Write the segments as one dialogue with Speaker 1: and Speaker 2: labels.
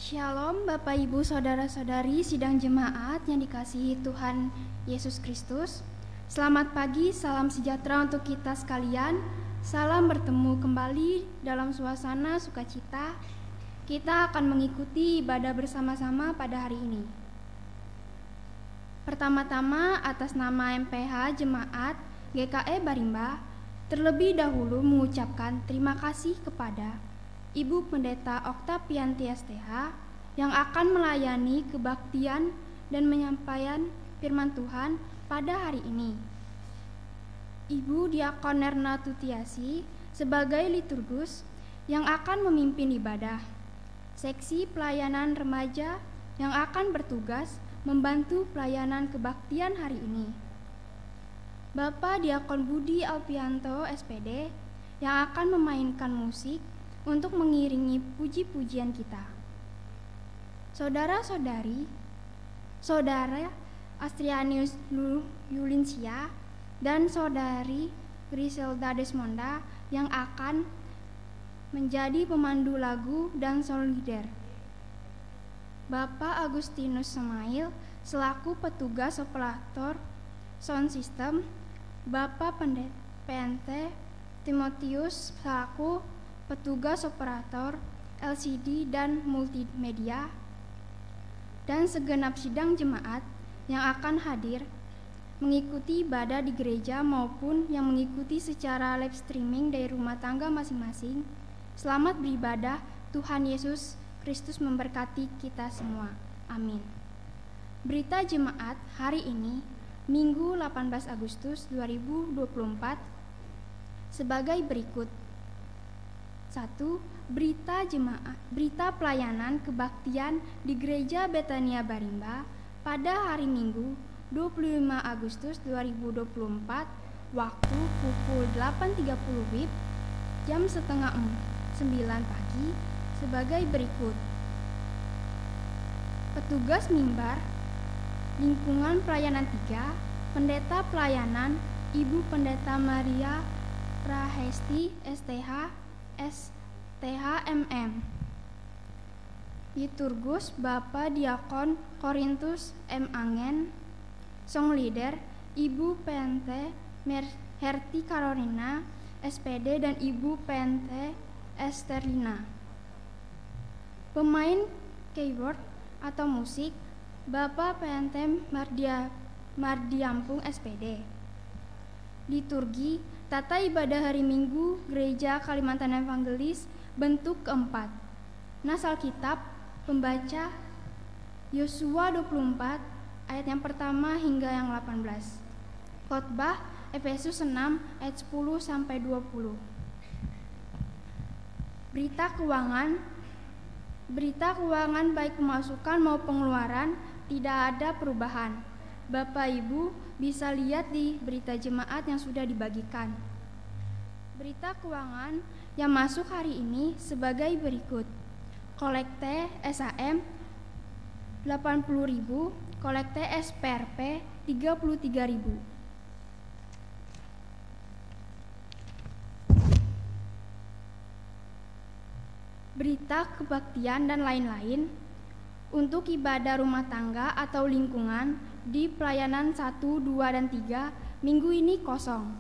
Speaker 1: Shalom Bapak Ibu Saudara-saudari sidang jemaat yang dikasihi Tuhan Yesus Kristus. Selamat pagi, salam sejahtera untuk kita sekalian. Salam bertemu kembali dalam suasana sukacita. Kita akan mengikuti ibadah bersama-sama pada hari ini. Pertama-tama atas nama MPH Jemaat GKE Barimba, terlebih dahulu mengucapkan terima kasih kepada Ibu Pendeta Oktavianti STH yang akan melayani kebaktian dan menyampaikan firman Tuhan pada hari ini. Ibu Diakon Erna Tutiasi sebagai liturgus yang akan memimpin ibadah. Seksi pelayanan remaja yang akan bertugas membantu pelayanan kebaktian hari ini. Bapak Diakon Budi Alpianto SPD yang akan memainkan musik untuk mengiringi puji-pujian kita. Saudara-saudari, Saudara Astrianius Yulinsia dan Saudari Griselda Desmonda yang akan menjadi pemandu lagu dan solider. Bapak Agustinus Semail selaku petugas operator sound system, Bapak PNT Timotius selaku petugas operator LCD dan multimedia, dan segenap sidang jemaat yang akan hadir mengikuti ibadah di gereja maupun yang mengikuti secara live streaming dari rumah tangga masing-masing. Selamat beribadah. Tuhan Yesus Kristus memberkati kita semua. Amin. Berita jemaat hari ini, Minggu 18 Agustus 2024 sebagai berikut. 1. Berita pelayanan kebaktian di Gereja Betania Barimba pada hari Minggu 25 Agustus 2024 waktu pukul 8.30 WIB jam setengah 9 pagi sebagai berikut. Petugas mimbar lingkungan pelayanan 3, Pendeta pelayanan Ibu Pendeta Maria Rahesti STH STHMM. Liturgus Bapak Diakon Korintus M. Angen. Song leader Ibu PNT Herti Carolina SPD dan Ibu PNT Esterlina. Pemain keyboard atau musik Bapak PNT Mardiampung SPD. Liturgi Tata ibadah hari Minggu Gereja Kalimantan Evangelis bentuk keempat. Nas Alkitab pembaca Yosua 24 ayat yang pertama hingga yang 18. Khotbah Efesus 6 ayat 10 sampai 20. Berita keuangan baik pemasukan maupun pengeluaran tidak ada perubahan. Bapak Ibu bisa lihat di berita jemaat yang sudah dibagikan. Berita keuangan yang masuk hari ini sebagai berikut. Kolekte SAM 80.000, kolekte SPRP 33.000. Berita kebaktian dan lain-lain untuk ibadah rumah tangga atau lingkungan di pelayanan 1, 2, dan 3 minggu ini kosong.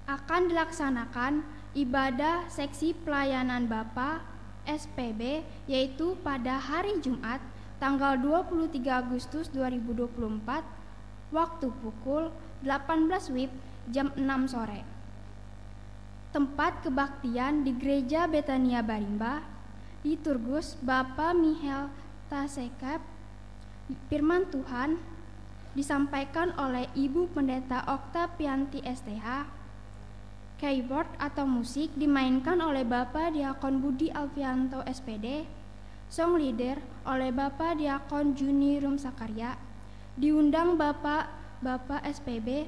Speaker 1: Akan dilaksanakan ibadah seksi pelayanan Bapa SPB yaitu pada hari Jumat tanggal 23 Agustus 2024 waktu pukul 18 WIB jam 6 sore. Tempat kebaktian di Gereja Betania Barimba, liturgus Bapak Michael Tasekap. Firman Tuhan disampaikan oleh Ibu Pendeta Oktavianti STH. Keyboard atau musik dimainkan oleh Bapak Diakon Budi Alfianto SPD. Song leader oleh Bapak Diakon Juni Rum Sakarya. Diundang Bapak SPB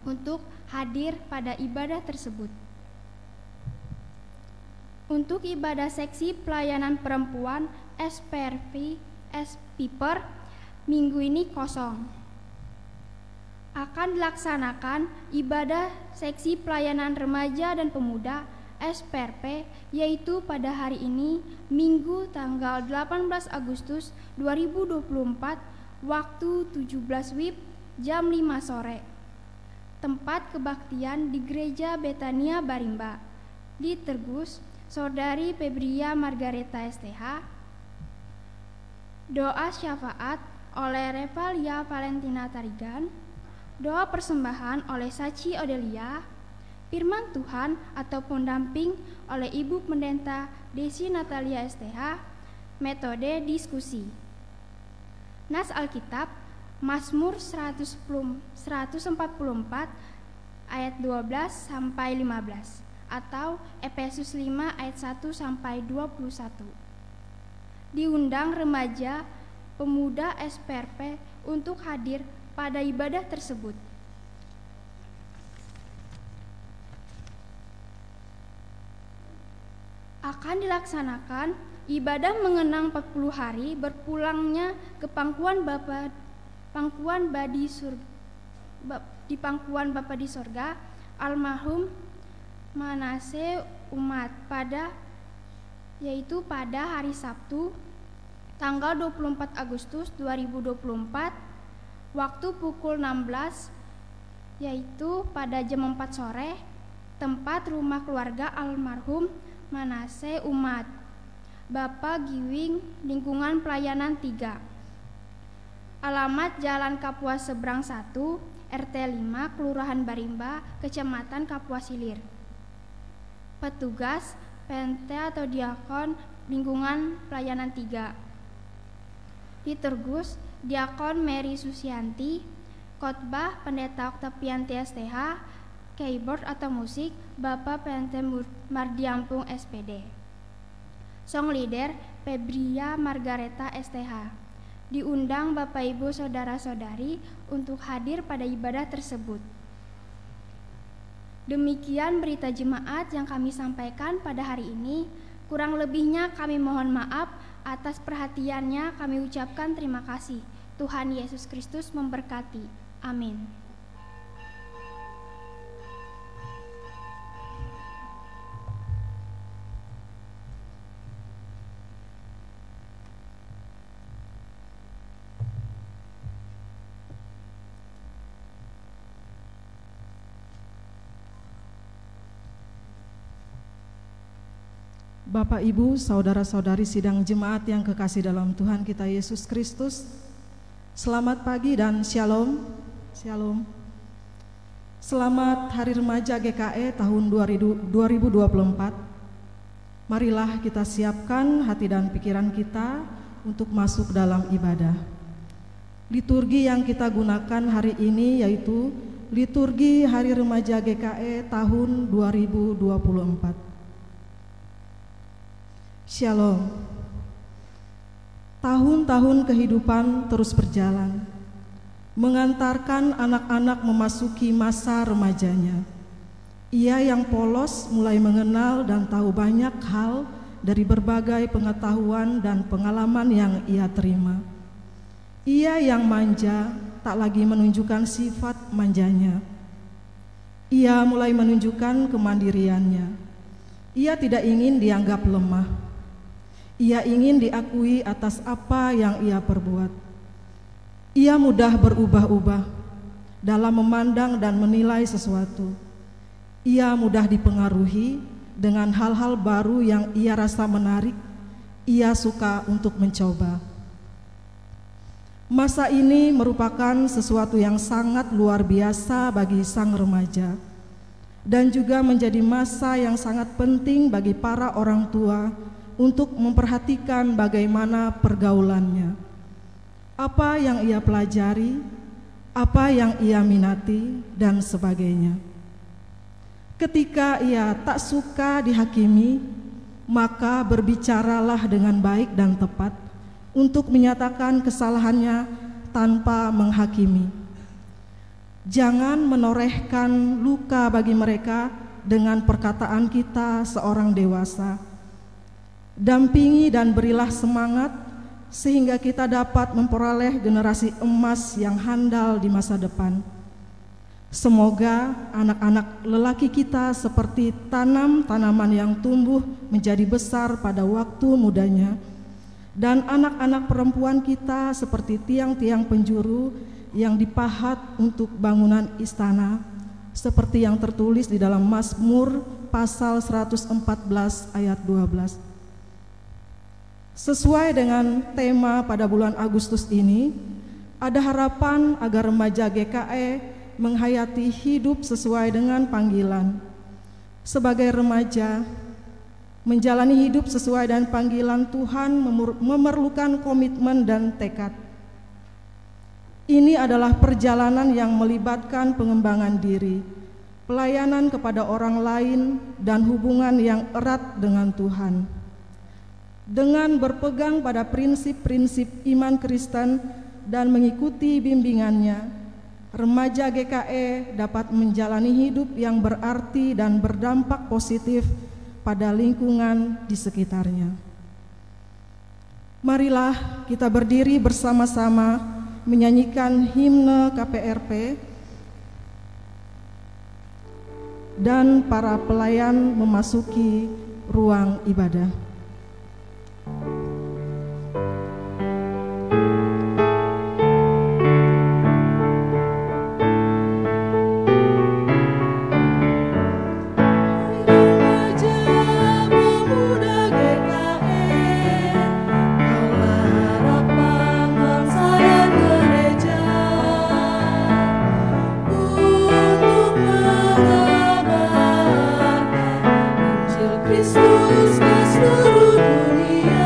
Speaker 1: untuk hadir pada ibadah tersebut. Untuk ibadah seksi pelayanan perempuan SPRV SPIPER minggu ini kosong. Akan dilaksanakan ibadah seksi pelayanan remaja dan pemuda SPRP, yaitu pada hari ini, Minggu tanggal 18 Agustus 2024, waktu 17 WIB, jam 5 sore. Tempat kebaktian di Gereja Betania Barimba. Di Tergus, Saudari Febria Margareta STH. Doa syafaat oleh Revalia Valentina Tarigan. Doa persembahan oleh Saci Odelia. Firman Tuhan atau pendamping oleh Ibu Pendeta Desi Natalia STH. Metode diskusi. Nas Alkitab Mazmur 144 ayat 12 sampai 15 atau Efesus 5 ayat 1 sampai 21. Diundang remaja pemuda SPRP untuk hadir pada ibadah tersebut. Akan dilaksanakan ibadah mengenang 40 hari berpulangnya ke pangkuan Bapa di surga almarhum Manase Umat yaitu pada hari Sabtu tanggal 24 Agustus 2024 waktu pukul 16 yaitu pada jam 4 sore, tempat rumah keluarga almarhum Manase Umat, Bapak Giwing, lingkungan pelayanan 3. Alamat Jalan Kapuas Seberang 1, RT 5, Kelurahan Barimba, Kecamatan Kapuas Hilir. Petugas PNT atau Diakon lingkungan pelayanan 3. Di Tergus, Diakon Mary Susianti. Khotbah Pendeta Oktapianti STH. Keyboard atau musik Bapak PNT Mardiampung SPD. Song leader Febria Margareta STH. Diundang Bapak Ibu Saudara-saudari untuk hadir pada ibadah tersebut. Demikian berita jemaat yang kami sampaikan pada hari ini. Kurang lebihnya kami mohon maaf. Atas perhatiannya kami ucapkan terima kasih. Tuhan Yesus Kristus memberkati. Amin.
Speaker 2: Bapak, Ibu, saudara-saudari sidang jemaat yang kekasih dalam Tuhan kita Yesus Kristus, selamat pagi dan shalom. Shalom. Selamat Hari Remaja GKE tahun 2024. Marilah kita siapkan hati dan pikiran kita untuk masuk dalam ibadah. Liturgi yang kita gunakan hari ini yaitu Liturgi Hari Remaja GKE tahun 2024. Shalom. Tahun-tahun kehidupan terus berjalan, mengantarkan anak-anak memasuki masa remajanya. Ia yang polos mulai mengenal dan tahu banyak hal dari berbagai pengetahuan dan pengalaman yang ia terima. Ia yang manja tak lagi menunjukkan sifat manjanya. Ia mulai menunjukkan kemandiriannya. Ia tidak ingin dianggap lemah. Ia ingin diakui atas apa yang ia perbuat. Ia mudah berubah-ubah dalam memandang dan menilai sesuatu. Ia mudah dipengaruhi dengan hal-hal baru yang ia rasa menarik. Ia suka untuk mencoba. Masa ini merupakan sesuatu yang sangat luar biasa bagi sang remaja, dan juga menjadi masa yang sangat penting bagi para orang tua untuk memperhatikan bagaimana pergaulannya, apa yang ia pelajari, apa yang ia minati, dan sebagainya. Ketika ia tak suka dihakimi, maka berbicaralah dengan baik dan tepat untuk menyatakan kesalahannya tanpa menghakimi. Jangan menorehkan luka bagi mereka dengan perkataan kita seorang dewasa. Dampingi dan berilah semangat sehingga kita dapat memperoleh generasi emas yang handal di masa depan. Semoga anak-anak lelaki kita seperti tanaman yang tumbuh menjadi besar pada waktu mudanya, dan anak-anak perempuan kita seperti tiang-tiang penjuru yang dipahat untuk bangunan istana, seperti yang tertulis di dalam Mazmur pasal 114 ayat 12. Sesuai dengan tema pada bulan Agustus ini, ada harapan agar remaja GKE menghayati hidup sesuai dengan panggilan. Sebagai remaja, menjalani hidup sesuai dengan panggilan Tuhan memerlukan komitmen dan tekad. Ini adalah perjalanan yang melibatkan pengembangan diri, pelayanan kepada orang lain, dan hubungan yang erat dengan Tuhan. Dengan berpegang pada prinsip-prinsip iman Kristen dan mengikuti bimbingannya, remaja GKE dapat menjalani hidup yang berarti dan berdampak positif pada lingkungan di sekitarnya. Marilah kita berdiri bersama-sama menyanyikan himne KPRP dan para pelayan memasuki ruang ibadah.
Speaker 3: Kristus ke seluruh dunia.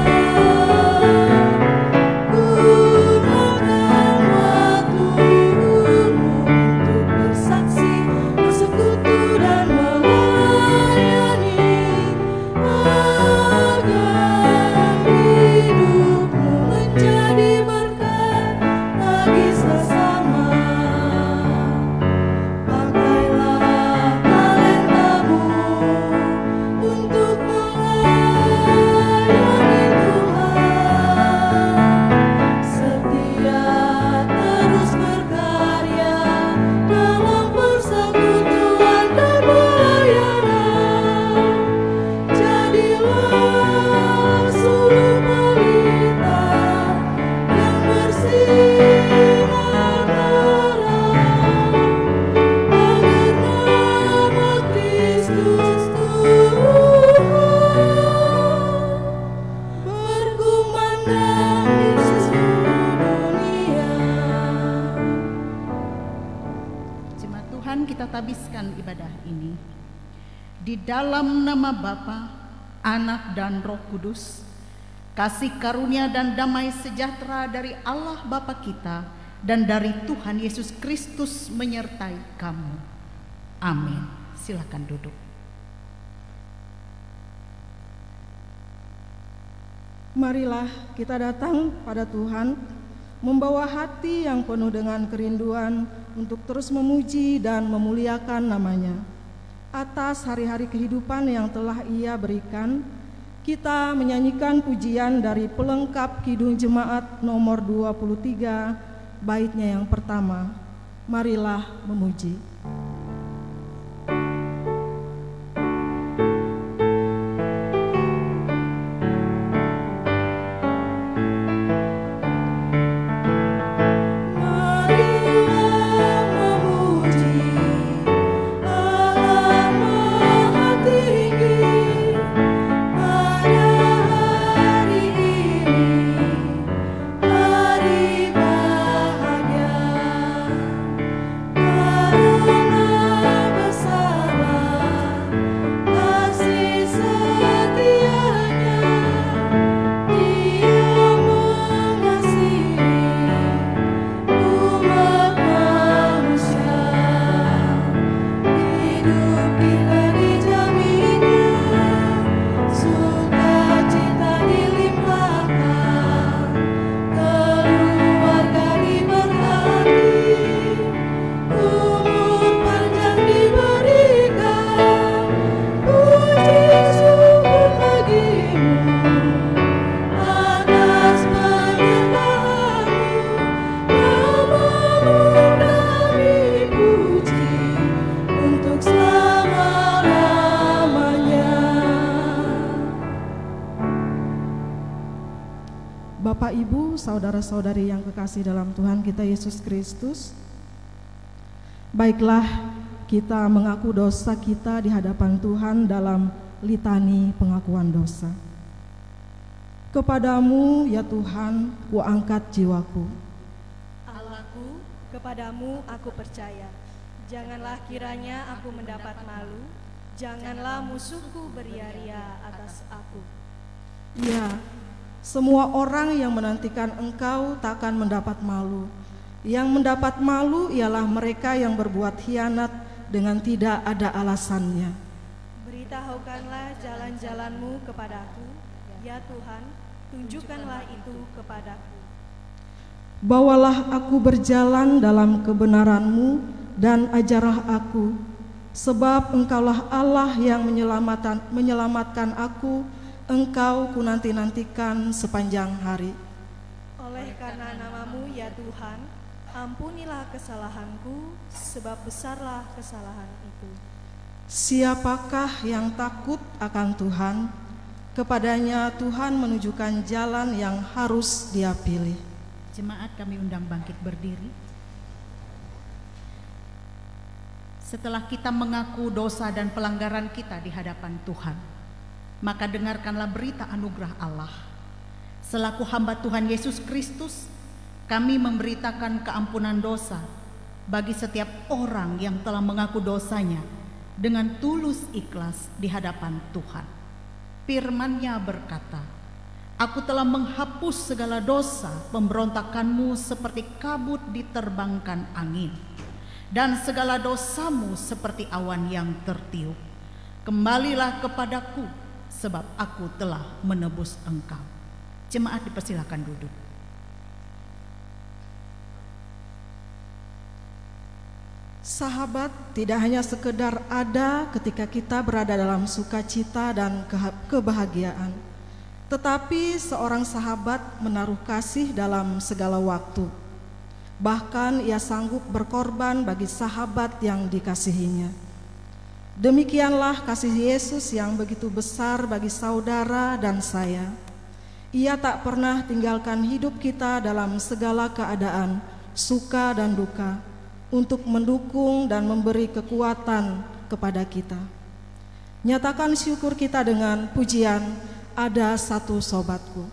Speaker 4: habiskan ibadah ini. Di dalam nama Bapa, Anak dan Roh Kudus, kasih karunia dan damai sejahtera dari Allah Bapa kita dan dari Tuhan Yesus Kristus menyertai kamu. Amin. Silakan duduk.
Speaker 2: Marilah kita datang pada Tuhan, membawa hati yang penuh dengan kerinduan untuk terus memuji dan memuliakan nama-Nya. Atas hari-hari kehidupan yang telah Ia berikan, kita menyanyikan pujian dari pelengkap Kidung Jemaat nomor 23, baitnya yang pertama, Marilah Memuji.
Speaker 3: Hari bahagia,
Speaker 2: Bapak, Ibu, saudara-saudari yang kekasih dalam Tuhan kita Yesus Kristus, baiklah kita mengaku dosa kita di hadapan Tuhan dalam litani pengakuan dosa. Kepadamu ya Tuhan, kuangkat jiwaku.
Speaker 5: Allahku, kepadamu aku percaya. Janganlah kiranya aku mendapat malu, janganlah musuhku beria-ria atas aku.
Speaker 2: Ya, semua orang yang menantikan Engkau takkan mendapat malu. Yang mendapat malu ialah mereka yang berbuat khianat dengan tidak ada alasannya.
Speaker 5: Beritahukanlah jalan-jalanmu kepadaku, ya Tuhan, tunjukkanlah itu kepadaku.
Speaker 2: Bawalah aku berjalan dalam kebenaran-Mu dan ajarlah aku, sebab Engkaulah Allah yang menyelamatkan aku. Engkau kunanti-nantikan sepanjang hari.
Speaker 5: Oleh karena nama-Mu ya Tuhan, ampunilah kesalahanku, sebab besarlah kesalahan itu.
Speaker 2: Siapakah yang takut akan Tuhan? Kepadanya Tuhan menunjukkan jalan yang harus dia pilih.
Speaker 4: Jemaat kami undang bangkit berdiri. Setelah kita mengaku dosa dan pelanggaran kita di hadapan Tuhan, maka dengarkanlah berita anugerah Allah. Selaku hamba Tuhan Yesus Kristus, kami memberitakan keampunan dosa bagi setiap orang yang telah mengaku dosanya dengan tulus ikhlas di hadapan Tuhan. Firman-Nya berkata, Aku telah menghapus segala dosa pemberontakanmu seperti kabut diterbangkan angin, dan segala dosamu seperti awan yang tertiup. Kembalilah kepadaku, sebab aku telah menebus engkau. Jemaat dipersilakan duduk.
Speaker 2: Sahabat tidak hanya sekedar ada ketika kita berada dalam sukacita dan kebahagiaan, tetapi seorang sahabat menaruh kasih dalam segala waktu. Bahkan ia sanggup berkorban bagi sahabat yang dikasihinya. Demikianlah kasih Yesus yang begitu besar bagi saudara dan saya. Ia tak pernah tinggalkan hidup kita dalam segala keadaan, suka dan duka, untuk mendukung dan memberi kekuatan kepada kita. Nyatakan syukur kita dengan pujian Ada Satu Sobatku.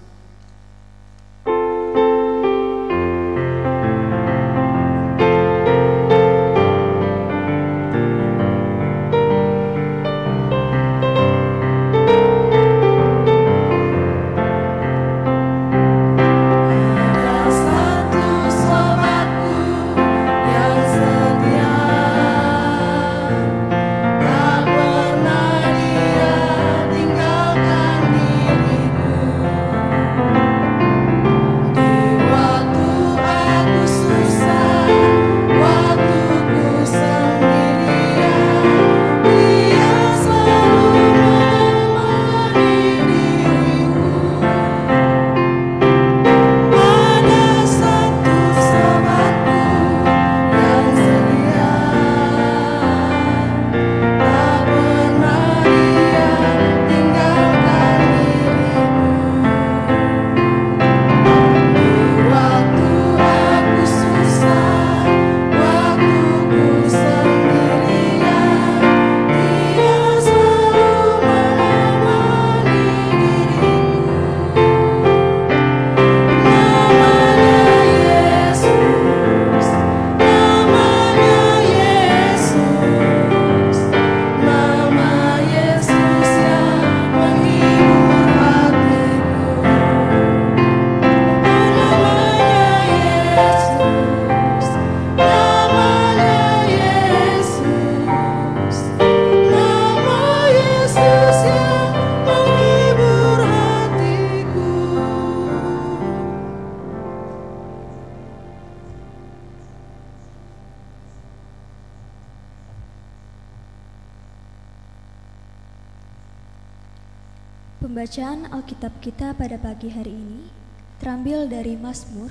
Speaker 6: Pembacaan Alkitab kita pada pagi hari ini terambil dari Mazmur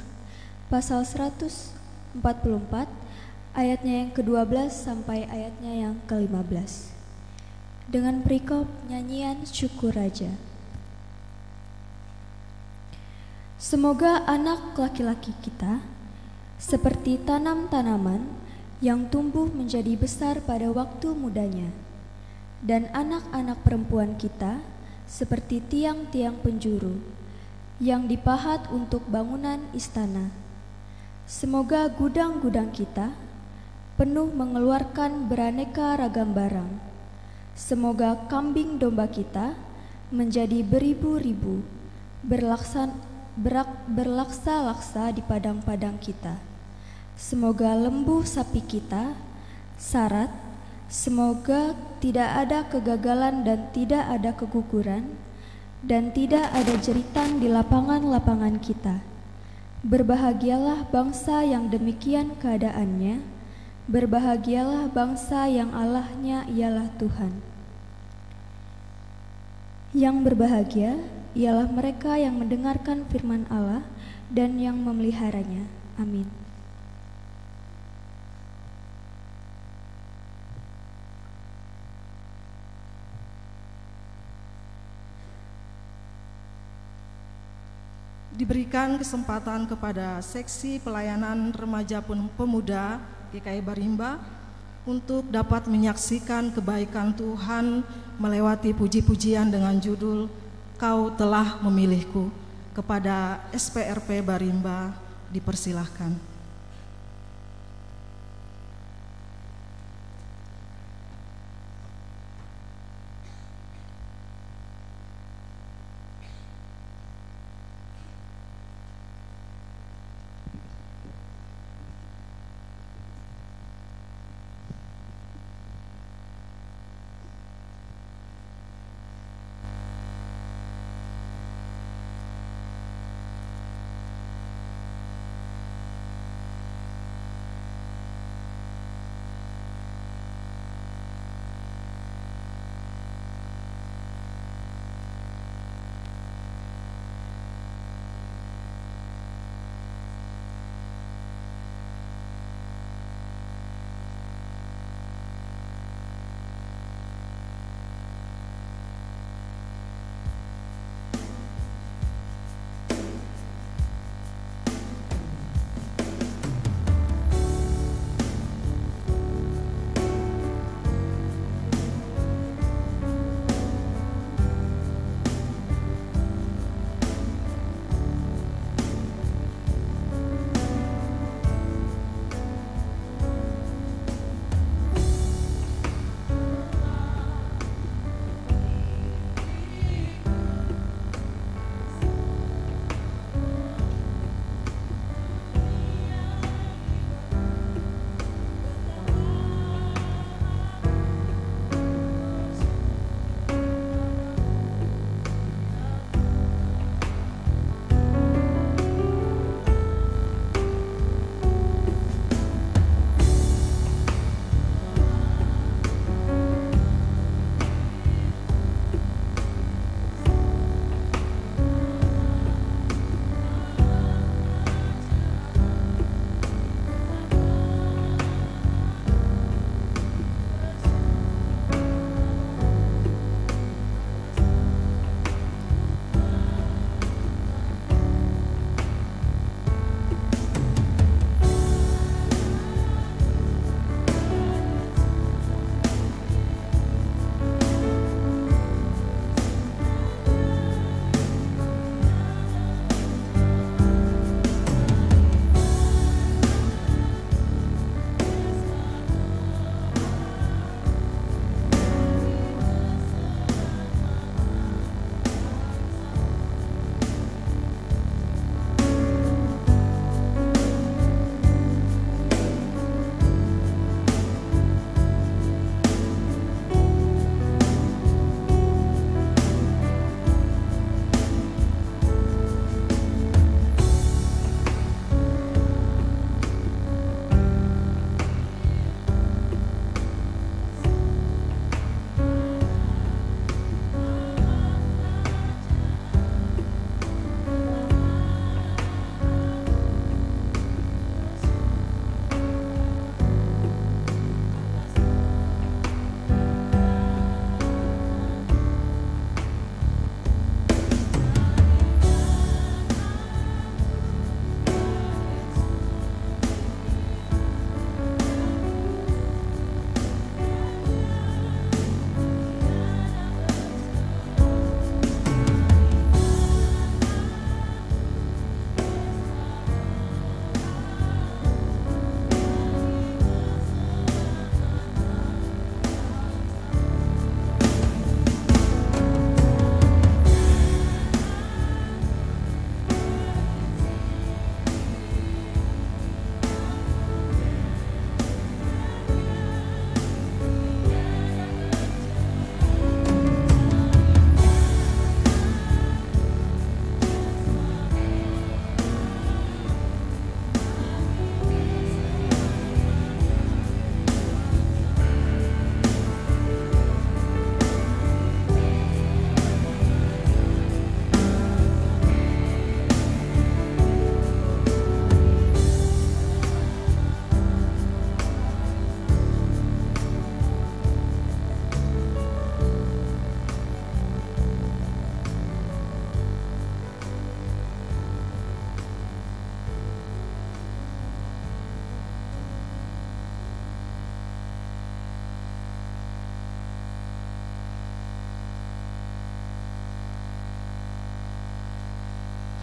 Speaker 6: pasal 144 ayatnya yang ke-12 sampai ayatnya yang ke-15 dengan perikop nyanyian syukur Raja. Semoga anak laki-laki kita seperti tanam-tanaman yang tumbuh menjadi besar pada waktu mudanya, dan anak-anak perempuan kita seperti tiang-tiang penjuru yang dipahat untuk bangunan istana. Semoga gudang-gudang kita penuh mengeluarkan beraneka ragam barang. Semoga kambing domba kita menjadi beribu-ribu, berlaksa-laksa di padang-padang kita. Semoga lembu sapi kita sarat. Semoga tidak ada kegagalan dan tidak ada keguguran, dan tidak ada jeritan di lapangan-lapangan kita. Berbahagialah bangsa yang demikian keadaannya, berbahagialah bangsa yang Allahnya ialah Tuhan. Yang berbahagia ialah mereka yang mendengarkan firman Allah dan yang memeliharanya. Amin.
Speaker 2: Diberikan kesempatan kepada seksi pelayanan remaja pemuda GKI Barimba untuk dapat menyaksikan kebaikan Tuhan melewati puji-pujian dengan judul Kau Telah Memilihku. Kepada SPRP Barimba dipersilahkan.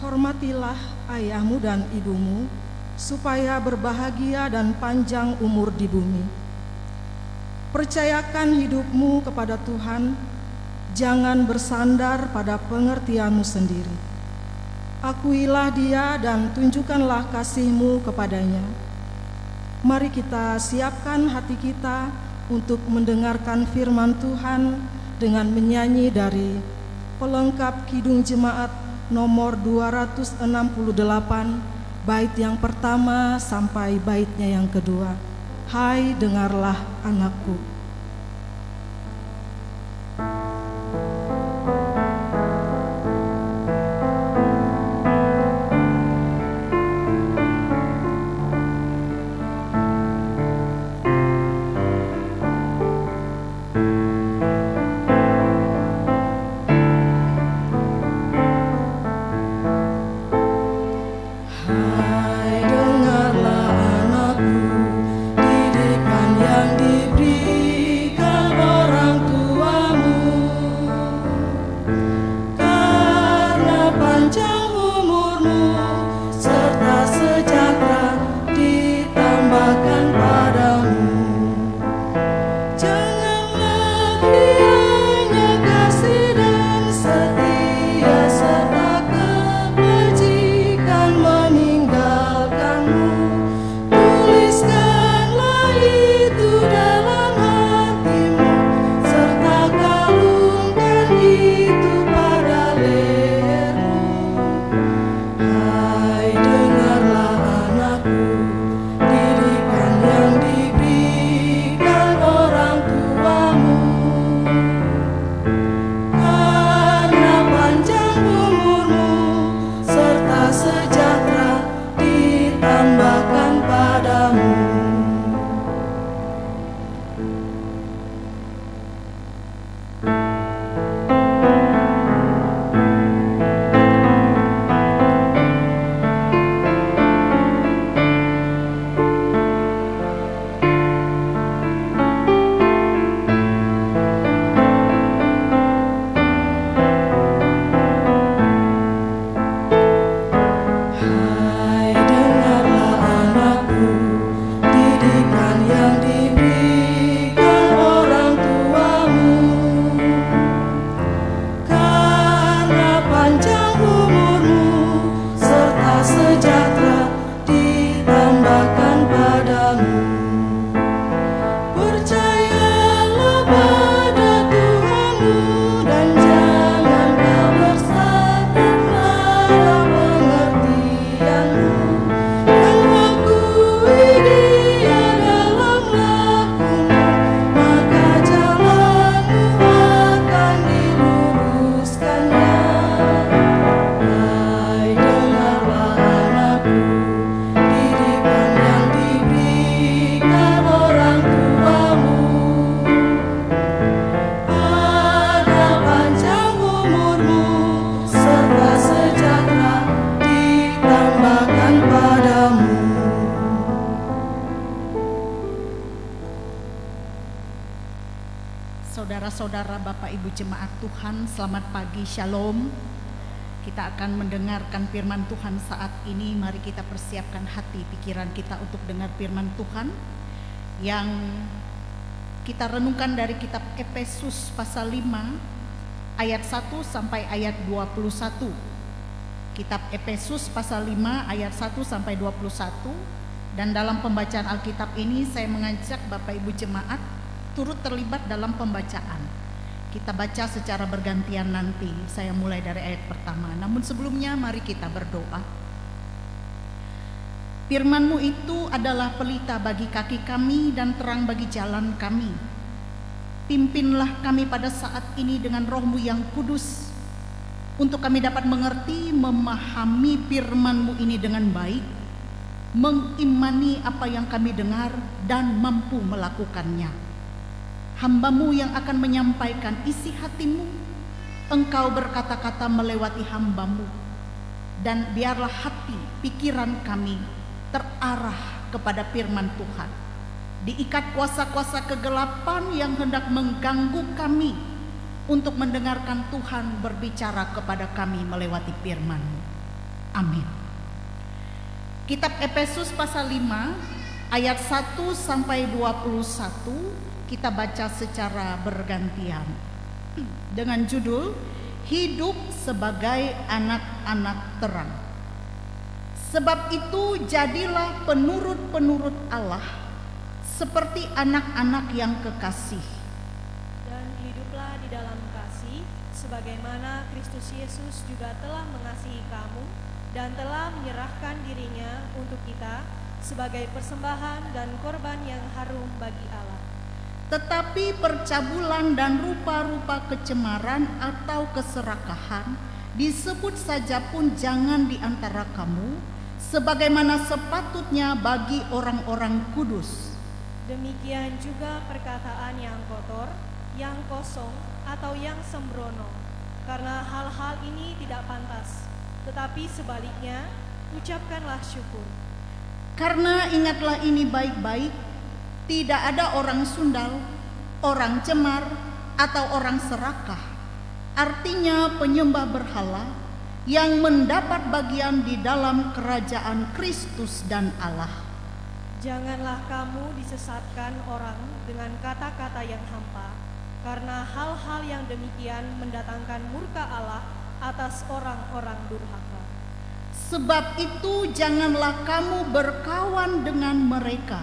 Speaker 2: Hormatilah ayahmu dan ibumu, supaya berbahagia dan panjang umur di bumi. Percayakan hidupmu kepada Tuhan, jangan bersandar pada pengertianmu sendiri. Akuilah dia dan tunjukkanlah kasih-Mu kepadanya. Mari kita siapkan hati kita untuk mendengarkan firman Tuhan dengan menyanyi dari pelengkap Kidung Jemaat nomor 268, bait yang pertama sampai baitnya yang kedua. Hai, dengarlah anakku.
Speaker 4: Saudara-saudara, Bapak Ibu Jemaat Tuhan, selamat pagi, Shalom. Kita akan mendengarkan firman Tuhan saat ini. Mari kita persiapkan hati pikiran kita untuk dengar firman Tuhan yang kita renungkan dari kitab Efesus pasal 5 ayat 1 sampai ayat 21. Kitab Efesus pasal 5 ayat 1 sampai 21. Dan dalam pembacaan Alkitab ini saya mengajak Bapak Ibu Jemaat turut terlibat dalam pembacaan. Kita baca secara bergantian nanti. Saya mulai dari ayat pertama. Namun sebelumnya mari kita berdoa. Firman-Mu itu adalah pelita bagi kaki kami dan terang bagi jalan kami. Pimpinlah kami pada saat ini dengan Roh-Mu yang kudus, untuk kami dapat mengerti, memahami firman-Mu ini dengan baik, mengimani apa yang kami dengar dan mampu melakukannya. Hamba-Mu yang akan menyampaikan isi hati-Mu, Engkau berkata-kata melewati hamba-Mu, dan biarlah hati, pikiran kami terarah kepada firman Tuhan. Diikat kuasa-kuasa kegelapan yang hendak mengganggu kami untuk mendengarkan Tuhan berbicara kepada kami melewati firman-Mu. Amin. Kitab Efesus pasal 5 ayat 1 sampai 21 kita baca secara bergantian dengan judul Hidup sebagai anak-anak terang. Sebab itu jadilah penurut-penurut Allah seperti anak-anak yang kekasih.
Speaker 5: Dan hiduplah di dalam kasih, sebagaimana Kristus Yesus juga telah mengasihi kamu dan telah menyerahkan dirinya untuk kita sebagai persembahan dan korban yang harum bagi Allah.
Speaker 4: Tetapi percabulan dan rupa-rupa kecemaran atau keserakahan disebut saja pun jangan di antara kamu, sebagaimana sepatutnya bagi orang-orang kudus.
Speaker 5: Demikian juga perkataan yang kotor, yang kosong, atau yang sembrono, karena hal-hal ini tidak pantas. Tetapi sebaliknya, ucapkanlah syukur.
Speaker 4: Karena ingatlah ini baik-baik, tidak ada orang sundal, orang cemar, atau orang serakah, artinya penyembah berhala, yang mendapat bagian di dalam kerajaan Kristus dan Allah.
Speaker 5: Janganlah kamu disesatkan orang dengan kata-kata yang hampa, karena hal-hal yang demikian mendatangkan murka Allah atas orang-orang durhaka.
Speaker 4: Sebab itu janganlah kamu berkawan dengan mereka.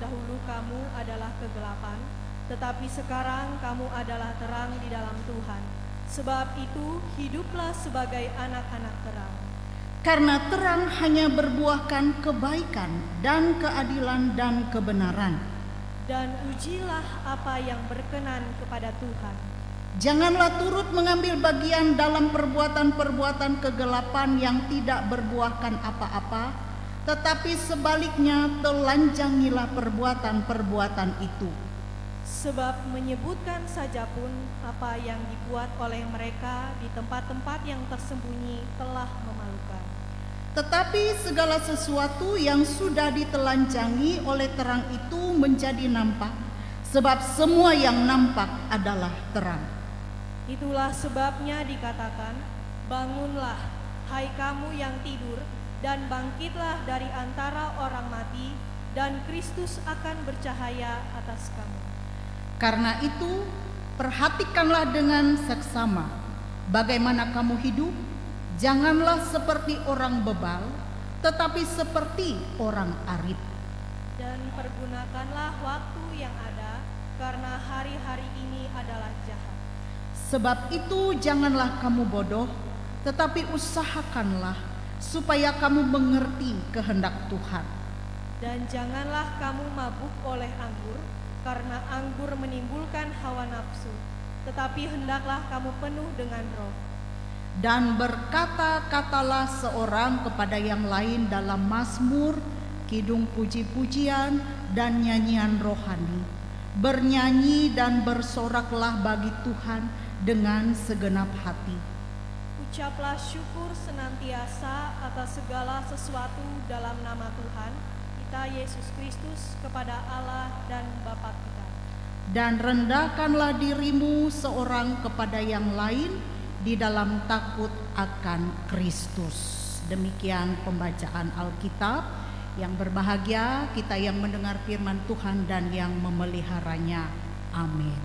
Speaker 5: Dahulu kamu adalah kegelapan, tetapi sekarang kamu adalah terang di dalam Tuhan. Sebab itu hiduplah sebagai anak-anak terang.
Speaker 4: Karena terang hanya berbuahkan kebaikan dan keadilan dan kebenaran.
Speaker 5: Dan ujilah apa yang berkenan kepada Tuhan.
Speaker 4: Janganlah turut mengambil bagian dalam perbuatan-perbuatan kegelapan yang tidak berbuahkan apa-apa, tetapi sebaliknya telanjangilah perbuatan-perbuatan itu.
Speaker 5: Sebab menyebutkan saja pun apa yang dibuat oleh mereka di tempat-tempat yang tersembunyi telah memalukan.
Speaker 4: Tetapi segala sesuatu yang sudah ditelanjangi oleh terang itu menjadi nampak, sebab semua yang nampak adalah terang.
Speaker 5: Itulah sebabnya dikatakan, bangunlah, hai kamu yang tidur, dan bangkitlah dari antara orang mati, dan Kristus akan bercahaya atas kamu.
Speaker 4: Karena itu, perhatikanlah dengan seksama bagaimana kamu hidup. Janganlah seperti orang bebal, tetapi seperti orang arif.
Speaker 5: Dan pergunakanlah waktu yang ada, karena hari-hari ini adalah jahat.
Speaker 4: Sebab itu janganlah kamu bodoh, tetapi usahakanlah supaya kamu mengerti kehendak Tuhan.
Speaker 5: Dan janganlah kamu mabuk oleh anggur, karena anggur menimbulkan hawa nafsu, tetapi hendaklah kamu penuh dengan Roh.
Speaker 4: Dan berkata-katalah seorang kepada yang lain dalam mazmur, kidung puji-pujian, dan nyanyian rohani. Bernyanyi dan bersoraklah bagi Tuhan dengan segenap hati.
Speaker 5: Ucaplah syukur senantiasa atas segala sesuatu dalam nama Tuhan kita Yesus Kristus kepada Allah dan Bapa kita.
Speaker 4: Dan rendahkanlah dirimu seorang kepada yang lain di dalam takut akan Kristus. Demikian pembacaan Alkitab. Yang berbahagia kita yang mendengar firman Tuhan dan yang memeliharanya. Amin.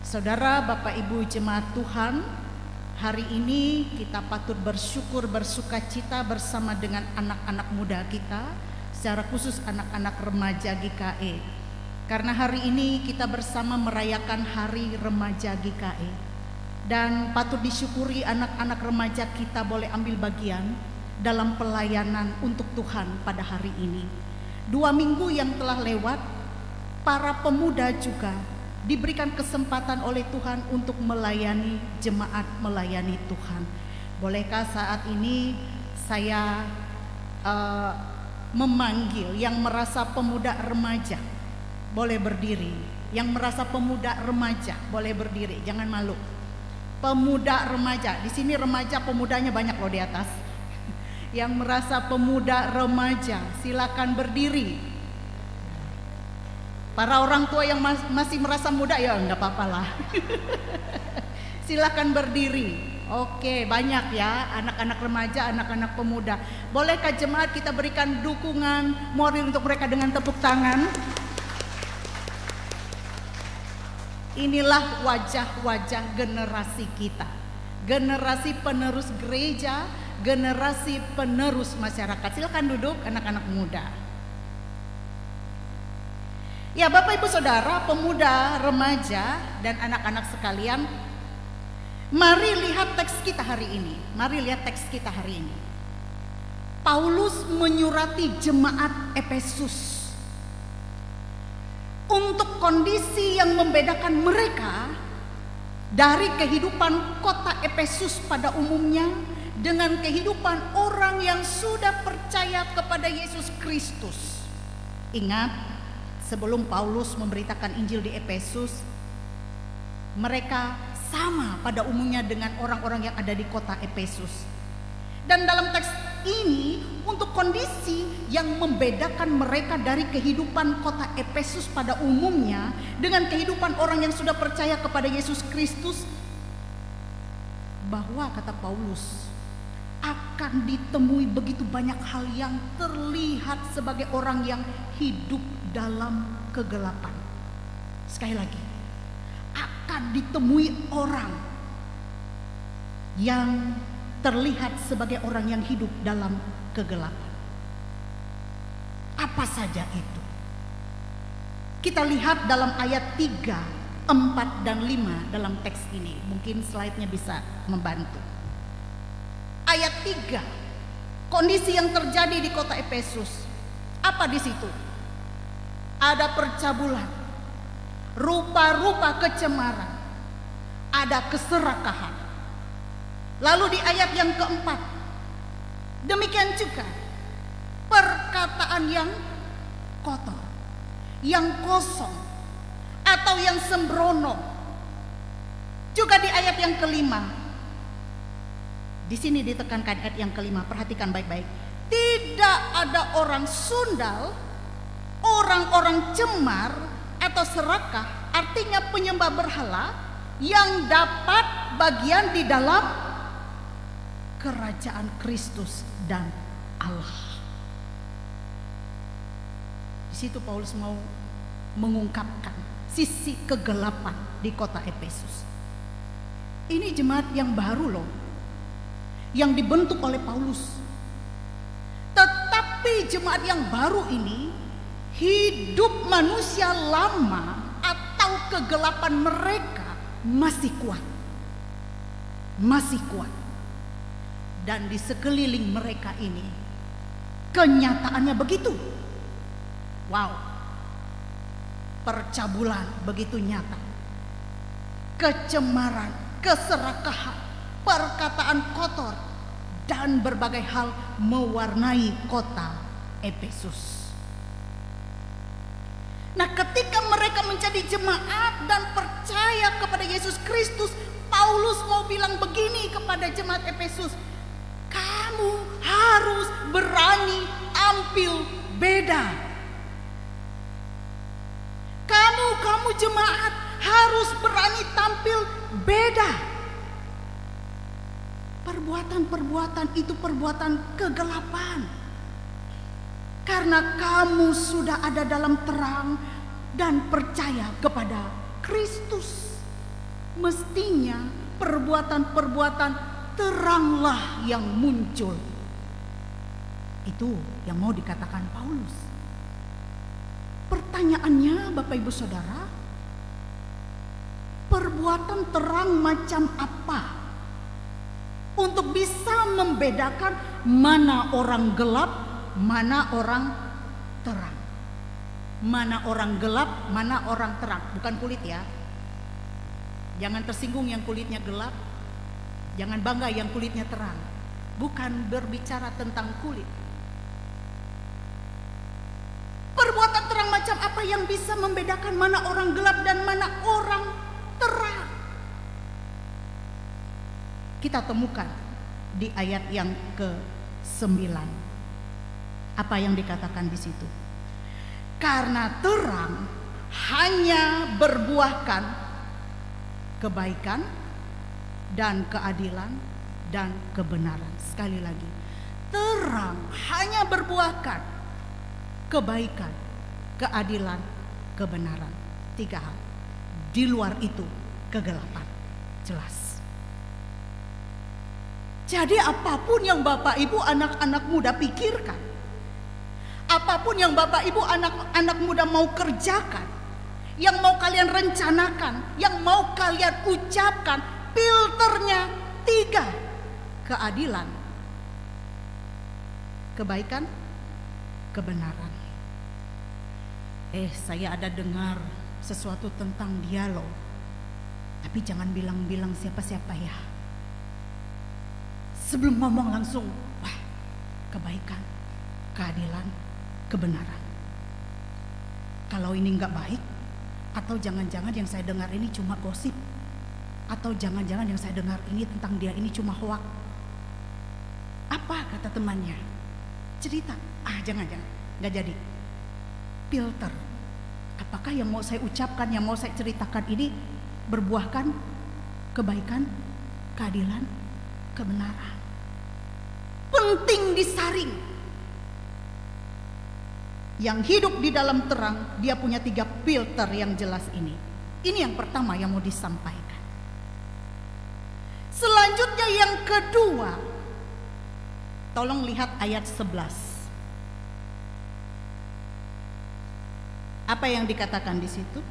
Speaker 4: Saudara, Bapak Ibu jemaat Tuhan, hari ini kita patut bersyukur, bersukacita bersama dengan anak-anak muda kita, secara khusus anak-anak remaja GKE. Karena hari ini kita bersama merayakan Hari Remaja GKE. Dan patut disyukuri anak-anak remaja kita boleh ambil bagian dalam pelayanan untuk Tuhan pada hari ini. 2 minggu yang telah lewat, para pemuda juga diberikan kesempatan oleh Tuhan untuk melayani jemaat, melayani Tuhan. Bolehkah saat ini saya memanggil yang merasa pemuda remaja boleh berdiri. Yang merasa pemuda remaja boleh berdiri, jangan malu. Pemuda remaja, di sini remaja pemudanya banyak loh di atas. Yang merasa pemuda remaja silakan berdiri. Para orang tua yang masih merasa muda ya nggak apa-apa lah. Silakan berdiri. Oke, banyak ya, anak-anak remaja, anak-anak pemuda. Bolehkah jemaat kita berikan dukungan moral untuk mereka dengan tepuk tangan? Inilah wajah-wajah generasi kita. Generasi penerus gereja, generasi penerus masyarakat. Silakan duduk anak-anak muda. Ya, Bapak Ibu Saudara, pemuda, remaja, dan anak-anak sekalian, mari lihat teks kita hari ini. Mari lihat teks kita hari ini. Paulus menyurati jemaat Efesus untuk kondisi yang membedakan mereka dari kehidupan kota Efesus pada umumnya dengan kehidupan orang yang sudah percaya kepada Yesus Kristus. Ingat, sebelum Paulus memberitakan Injil di Efesus, mereka sama pada umumnya dengan orang-orang yang ada di kota Efesus. Dan dalam teks ini, untuk kondisi yang membedakan mereka dari kehidupan kota Efesus pada umumnya dengan kehidupan orang yang sudah percaya kepada Yesus Kristus, bahwa kata Paulus akan ditemui begitu banyak hal yang terlihat sebagai orang yang hidup dalam kegelapan. Sekali lagi, akan ditemui orang yang terlihat sebagai orang yang hidup dalam kegelapan. Apa saja itu? Kita lihat dalam ayat 3, 4, dan 5 dalam teks ini. Mungkin slide-nya bisa membantu. Ayat 3, kondisi yang terjadi di kota Efesus. Apa di situ? Ada percabulan, rupa-rupa kecemaran, ada keserakahan. Lalu di ayat yang keempat, demikian juga perkataan yang kotor, yang kosong, atau yang sembrono. Juga di ayat yang kelima, di sini ditekankan ayat yang kelima, perhatikan baik-baik. Tidak ada orang sundal, orang-orang cemar, atau serakah, artinya penyembah berhala, yang dapat bagian di dalam kerajaan Kristus dan Allah. Di situ Paulus mau mengungkapkan sisi kegelapan di kota Efesus. Ini jemaat yang baru loh, yang dibentuk oleh Paulus. Tetapi jemaat yang baru ini, hidup manusia lama atau kegelapan mereka masih kuat. Masih kuat. Dan di sekeliling mereka ini kenyataannya begitu. Wow. Percabulan begitu nyata. Kecemaran, keserakahan, perkataan kotor, dan berbagai hal mewarnai kota Efesus. Nah, ketika mereka menjadi jemaat dan percaya kepada Yesus Kristus, Paulus mau bilang begini kepada jemaat Efesus, kamu harus berani tampil beda. Kamu jemaat harus berani tampil beda. Perbuatan-perbuatan itu perbuatan kegelapan. Karena kamu sudah ada dalam terang dan percaya kepada Kristus. Mestinya perbuatan-perbuatan teranglah yang muncul. Itu yang mau dikatakan Paulus. Pertanyaannya Bapak Ibu Saudara, perbuatan terang macam apa untuk bisa membedakan mana orang gelap, mana orang terang? Mana orang gelap, mana orang terang? Bukan kulit ya. Jangan tersinggung yang kulitnya gelap. Jangan bangga yang kulitnya terang. Bukan berbicara tentang kulit. Perbuatan terang macam apa yang bisa membedakan mana orang gelap dan mana orang terang? Kita temukan di ayat yang ke-9. Apa yang dikatakan di situ? Karena terang hanya berbuahkan kebaikan, dan keadilan dan kebenaran. Sekali lagi, terang hanya berbuahkan kebaikan, keadilan, kebenaran. 3 hal. Di luar itu kegelapan. Jelas. Jadi apapun yang Bapak Ibu anak-anak muda pikirkan, apapun yang Bapak Ibu anak-anak muda mau kerjakan, yang mau kalian rencanakan, yang mau kalian ucapkan, filternya 3. Keadilan, kebaikan, kebenaran. Saya ada dengar sesuatu tentang dialog, tapi jangan bilang-bilang siapa-siapa ya. Sebelum ngomong langsung, wah, kebaikan, keadilan, kebenaran. Kalau ini nggak baik, atau jangan-jangan yang saya dengar ini cuma gosip, atau jangan-jangan yang saya dengar ini tentang dia ini cuma hoak. Apa kata temannya? Cerita. Jangan-jangan, nggak jadi. Filter. Apakah yang mau saya ucapkan, yang mau saya ceritakan ini berbuahkan kebaikan, keadilan, kebenaran? Penting disaring. Yang hidup di dalam terang, dia punya 3 filter yang jelas ini. Ini yang pertama yang mau disampaikan. Selanjutnya yang kedua, tolong lihat ayat 11. Apa yang dikatakan di situ?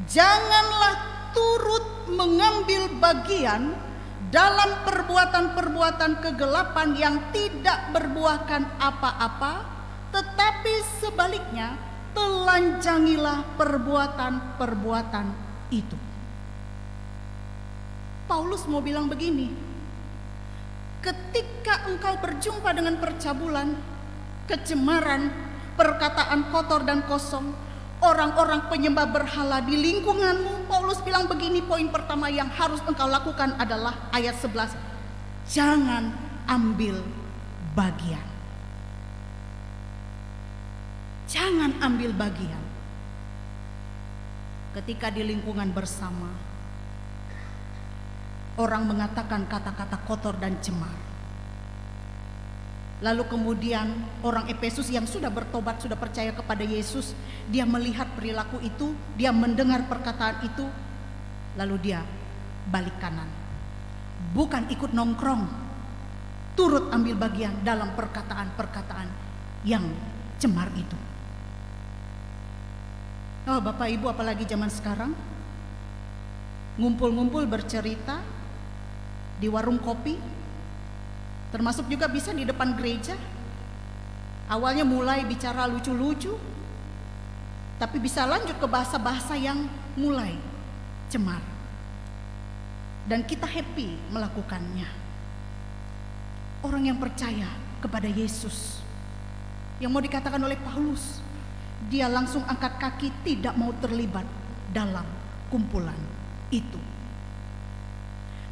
Speaker 4: Janganlah turut mengambil bagian dalam perbuatan-perbuatan kegelapan yang tidak berbuahkan apa-apa, tetapi sebaliknya telanjangilah perbuatan-perbuatan itu. Paulus mau bilang begini, ketika engkau berjumpa dengan percabulan, kecemaran, perkataan kotor dan kosong, orang-orang penyembah berhala di lingkunganmu, Paulus bilang begini, poin pertama yang harus engkau lakukan adalah ayat 11, jangan ambil bagian. Jangan ambil bagian. Ketika di lingkungan bersama, orang mengatakan kata-kata kotor dan cemar. Lalu kemudian orang Efesus yang sudah bertobat, sudah percaya kepada Yesus, dia melihat perilaku itu, dia mendengar perkataan itu, lalu dia balik kanan. Bukan ikut nongkrong, turut ambil bagian dalam perkataan-perkataan yang cemar itu. Oh Bapak Ibu, apalagi zaman sekarang, ngumpul-ngumpul bercerita di warung kopi, termasuk juga bisa di depan gereja. Awalnya mulai bicara lucu-lucu, tapi bisa lanjut ke bahasa-bahasa yang mulai cemar. Dan kita happy melakukannya. Orang yang percaya kepada Yesus, yang mau dikatakan oleh Paulus, dia langsung angkat kaki, tidak mau terlibat dalam kumpulan itu.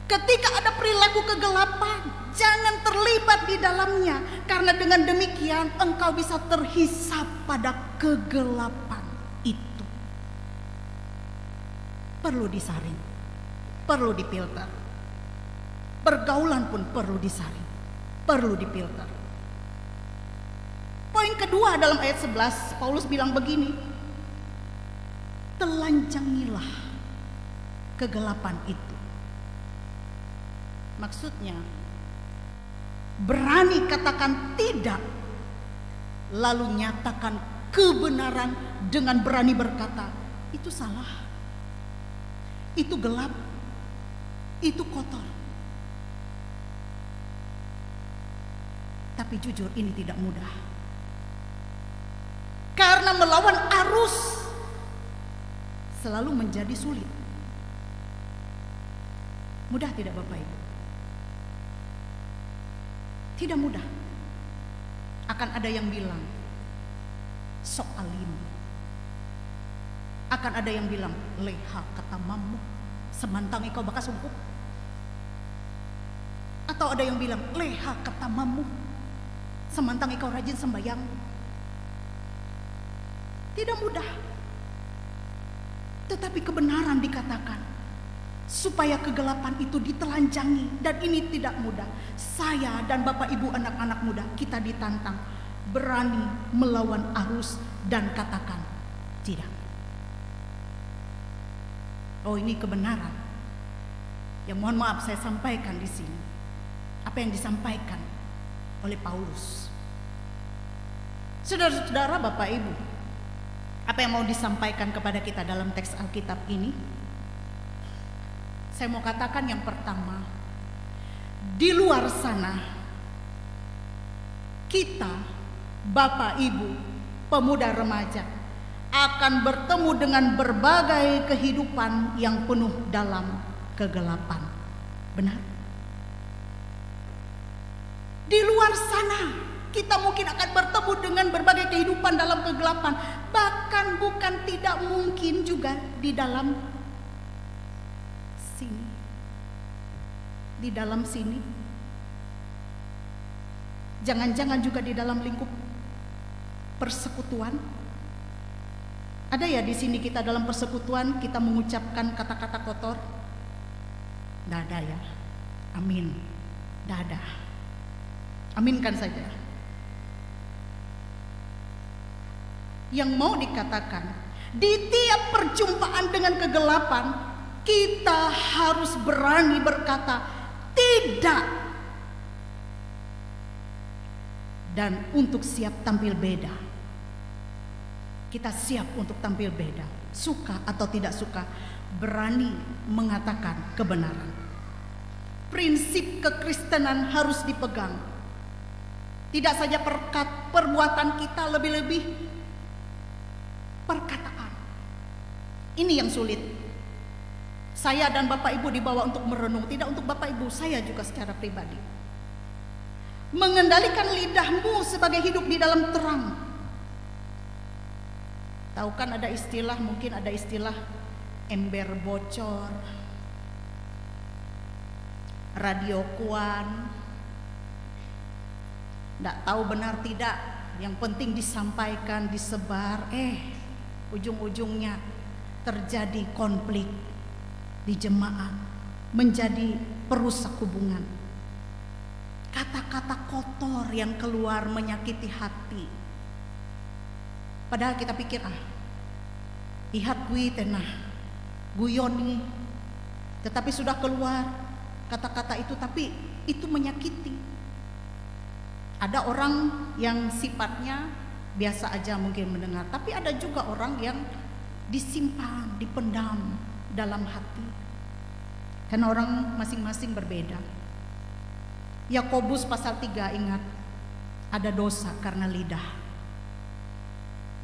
Speaker 4: Ketika ada perilaku kegelapan, jangan terlibat di dalamnya, karena dengan demikian engkau bisa terhisap pada kegelapan itu. Perlu disaring, perlu difilter. Pergaulan pun perlu disaring, perlu difilter. Poin kedua dalam ayat 11, Paulus bilang begini, telanjangilah kegelapan itu. Maksudnya, berani katakan tidak, lalu nyatakan kebenaran dengan berani berkata, itu salah, itu gelap, itu kotor. Tapi jujur ini tidak mudah. Karena melawan arus selalu menjadi sulit. Mudah tidak Bapak Ibu? Tidak mudah. Akan ada yang bilang sok alim, akan ada yang bilang leha kata mamu, semantang ikau bakas sungkup. Atau ada yang bilang leha kata mamu, semantang ikau rajin sembayang. Tidak mudah. Tetapi kebenaran dikatakan supaya kegelapan itu ditelanjangi. Dan ini tidak mudah. Saya dan Bapak Ibu anak-anak muda, kita ditantang berani melawan arus dan katakan tidak. Oh, ini kebenaran yang mohon maaf saya sampaikan di sini. Apa yang disampaikan oleh Paulus. Saudara-saudara, Bapak Ibu, apa yang mau disampaikan kepada kita dalam teks Alkitab ini? Saya mau katakan yang pertama, di luar sana kita, Bapak Ibu, pemuda remaja, akan bertemu dengan berbagai kehidupan yang penuh dalam kegelapan. Benar? Di luar sana kita mungkin akan bertemu dengan berbagai kehidupan dalam kegelapan. Bahkan bukan tidak mungkin juga di dalam sini. Di dalam sini. Jangan-jangan juga di dalam lingkup persekutuan. Ada ya di sini kita dalam persekutuan kita mengucapkan kata-kata kotor? Tidak ada ya. Amin. Tidak ada. Aminkan saja. Yang mau dikatakan, di tiap perjumpaan dengan kegelapan, kita harus berani berkata tidak. Dan untuk siap tampil beda. Kita siap untuk tampil beda. Suka atau tidak suka, berani mengatakan kebenaran. Prinsip kekristenan harus dipegang. Tidak saja perbuatan kita, lebih-lebih perkataan. Ini yang sulit. Saya dan Bapak Ibu dibawa untuk merenung, tidak untuk Bapak Ibu, saya juga secara pribadi. Mengendalikan lidahmu sebagai hidup di dalam terang. Tahu kan ada istilah, mungkin ada istilah ember bocor, radio kuan. Tidak tahu benar tidak, yang penting disampaikan, disebar. Ujung-ujungnya terjadi konflik di jemaat, menjadi perusak hubungan. Kata-kata kotor yang keluar menyakiti hati. Padahal kita pikir ihat kui tenah guyoni, tetapi sudah keluar kata-kata itu, tapi itu menyakiti. Ada orang yang sifatnya biasa aja mungkin mendengar, tapi ada juga orang yang disimpan, dipendam dalam hati. Karena orang masing-masing berbeda. Yakobus pasal 3, ingat, ada dosa karena lidah.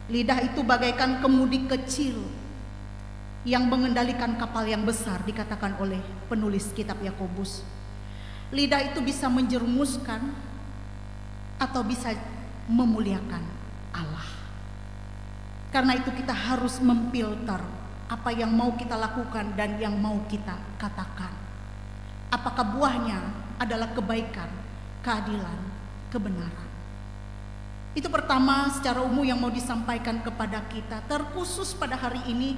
Speaker 4: Lidah itu bagaikan kemudi kecil yang mengendalikan kapal yang besar, dikatakan oleh penulis kitab Yakobus. Lidah itu bisa menjerumuskan atau bisa memuliakan Allah. Karena itu kita harus memfilter apa yang mau kita lakukan dan yang mau kita katakan. Apakah buahnya adalah kebaikan, keadilan, kebenaran. Itu pertama secara umum yang mau disampaikan kepada kita. Terkhusus pada hari ini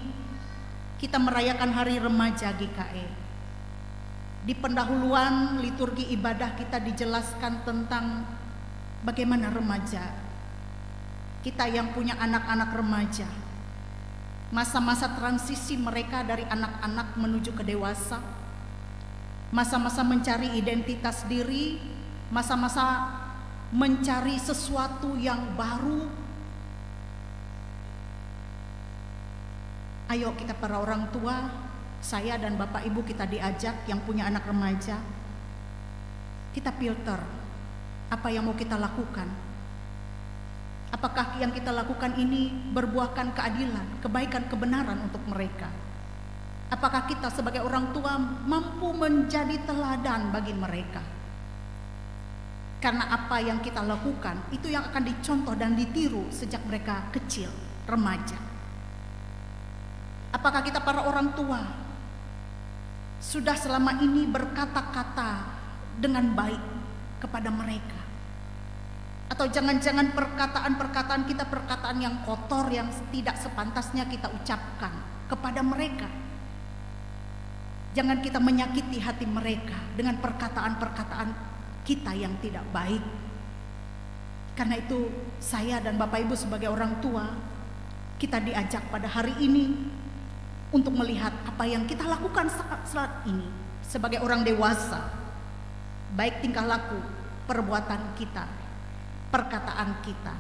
Speaker 4: kita merayakan hari remaja GKE. Di pendahuluan liturgi ibadah kita dijelaskan tentang bagaimana remaja, kita yang punya anak-anak remaja, masa-masa transisi mereka dari anak-anak menuju ke dewasa, masa-masa mencari identitas diri, masa-masa mencari sesuatu yang baru. Ayo kita para orang tua, saya dan Bapak Ibu kita diajak yang punya anak remaja, kita filter apa yang mau kita lakukan. Apakah yang kita lakukan ini berbuahkan keadilan, kebaikan, kebenaran untuk mereka? Apakah kita sebagai orang tua mampu menjadi teladan bagi mereka? Karena apa yang kita lakukan itu yang akan dicontoh dan ditiru sejak mereka kecil, remaja. Apakah kita para orang tua sudah selama ini berkata-kata dengan baik kepada mereka? Atau jangan-jangan perkataan-perkataan kita perkataan yang kotor yang tidak sepantasnya kita ucapkan kepada mereka? Jangan kita menyakiti hati mereka dengan perkataan-perkataan kita yang tidak baik. Karena itu saya dan Bapak Ibu sebagai orang tua, kita diajak pada hari ini untuk melihat apa yang kita lakukan saat ini sebagai orang dewasa. Baik tingkah laku, perbuatan kita, perkataan kita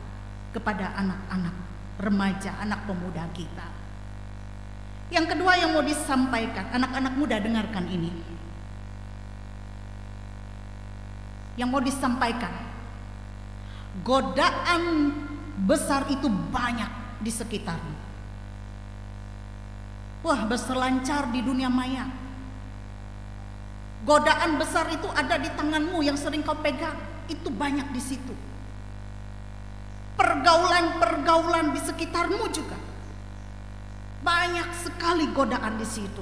Speaker 4: kepada anak-anak remaja, anak pemuda kita. Yang kedua yang mau disampaikan, anak-anak muda dengarkan ini. Yang mau disampaikan, godaan besar itu banyak di sekitarmu. Wah, berselancar di dunia maya. Godaan besar itu ada di tanganmu yang sering kau pegang, itu banyak di situ. Pergaulan-pergaulan di sekitarmu juga banyak sekali godaan di situ.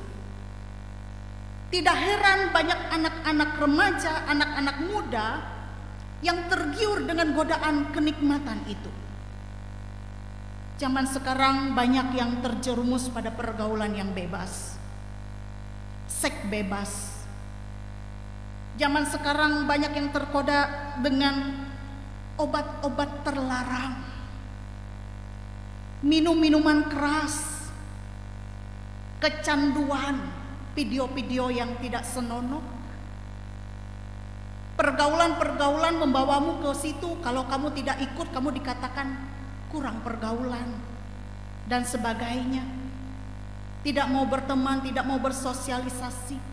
Speaker 4: Tidak heran banyak anak-anak remaja, anak-anak muda yang tergiur dengan godaan kenikmatan itu. Zaman sekarang banyak yang terjerumus pada pergaulan yang bebas, seks bebas. Zaman sekarang banyak yang tergoda dengan obat-obat terlarang, minum-minuman keras, kecanduan, video-video yang tidak senonoh. Pergaulan-pergaulan membawamu ke situ. Kalau kamu tidak ikut, kamu dikatakan kurang pergaulan dan sebagainya. Tidak mau berteman, tidak mau bersosialisasi.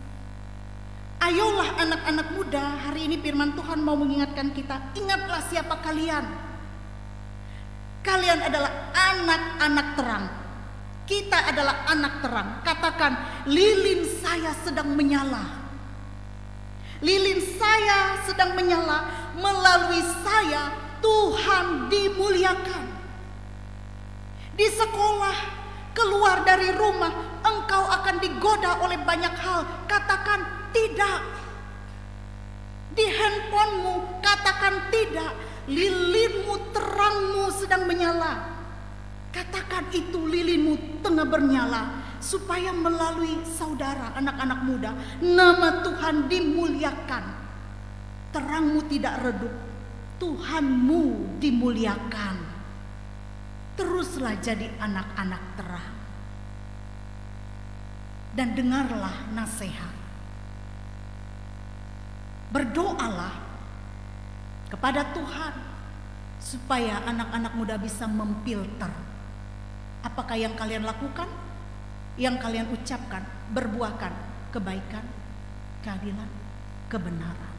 Speaker 4: Ayolah anak-anak muda, hari ini firman Tuhan mau mengingatkan kita, ingatlah siapa kalian. Kalian adalah anak-anak terang. Kita adalah anak terang. Katakan, lilin saya sedang menyala. Lilin saya sedang menyala, melalui saya Tuhan dimuliakan. Di sekolah, keluar dari rumah, engkau akan digoda oleh banyak hal. Katakan tidak. Di handphonemu, katakan tidak. Lilinmu, terangmu sedang menyala. Katakan itu lilinmu tengah bernyala, supaya melalui saudara, anak-anak muda, nama Tuhan dimuliakan. Terangmu tidak redup, Tuhanmu dimuliakan. Teruslah jadi anak-anak terang. Dan dengarlah nasihat. Berdoalah kepada Tuhan supaya anak-anak muda bisa memfilter apakah yang kalian lakukan, yang kalian ucapkan, berbuahkan kebaikan, keadilan, kebenaran.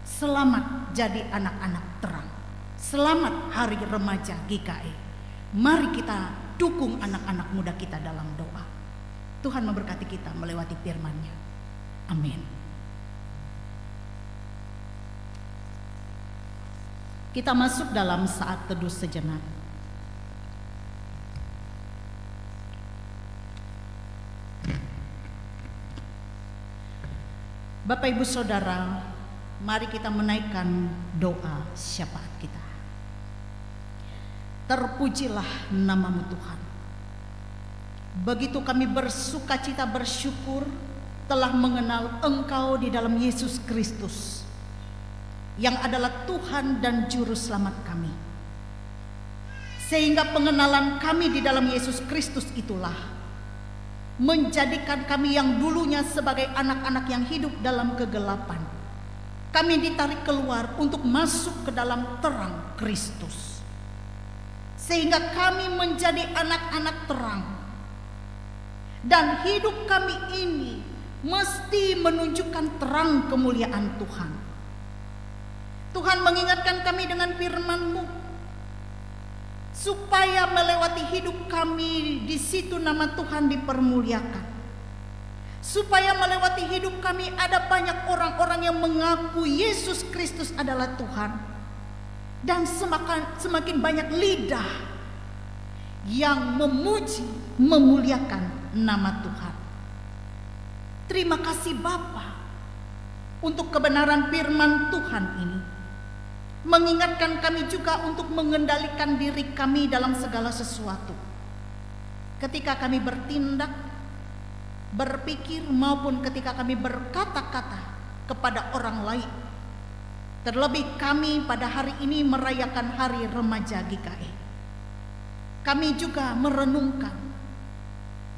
Speaker 4: Selamat jadi anak-anak terang. Selamat Hari Remaja GKI. Mari kita dukung anak-anak muda kita dalam doa. Tuhan memberkati kita melewati firman-Nya. Amin. Kita masuk dalam saat teduh sejenak. Bapak Ibu Saudara, mari kita menaikkan doa syafaat kita. Terpujilah nama-Mu Tuhan. Begitu kami bersuka cita bersyukur telah mengenal Engkau di dalam Yesus Kristus, yang adalah Tuhan dan Juru Selamat kami. Sehingga pengenalan kami di dalam Yesus Kristus itulah menjadikan kami yang dulunya sebagai anak-anak yang hidup dalam kegelapan, kami ditarik keluar untuk masuk ke dalam terang Kristus. Sehingga kami menjadi anak-anak terang. Dan hidup kami ini mesti menunjukkan terang kemuliaan Tuhan. Tuhan mengingatkan kami dengan firman-Mu, supaya melewati hidup kami di situ nama Tuhan dipermuliakan. Supaya melewati hidup kami ada banyak orang-orang yang mengaku Yesus Kristus adalah Tuhan. Dan semakin banyak lidah yang memuji, memuliakan nama Tuhan. Terima kasih Bapa untuk kebenaran firman Tuhan ini. Mengingatkan kami juga untuk mengendalikan diri kami dalam segala sesuatu. Ketika kami bertindak, berpikir maupun ketika kami berkata-kata kepada orang lain. Terlebih kami pada hari ini merayakan Hari Remaja GKE. Kami juga merenungkan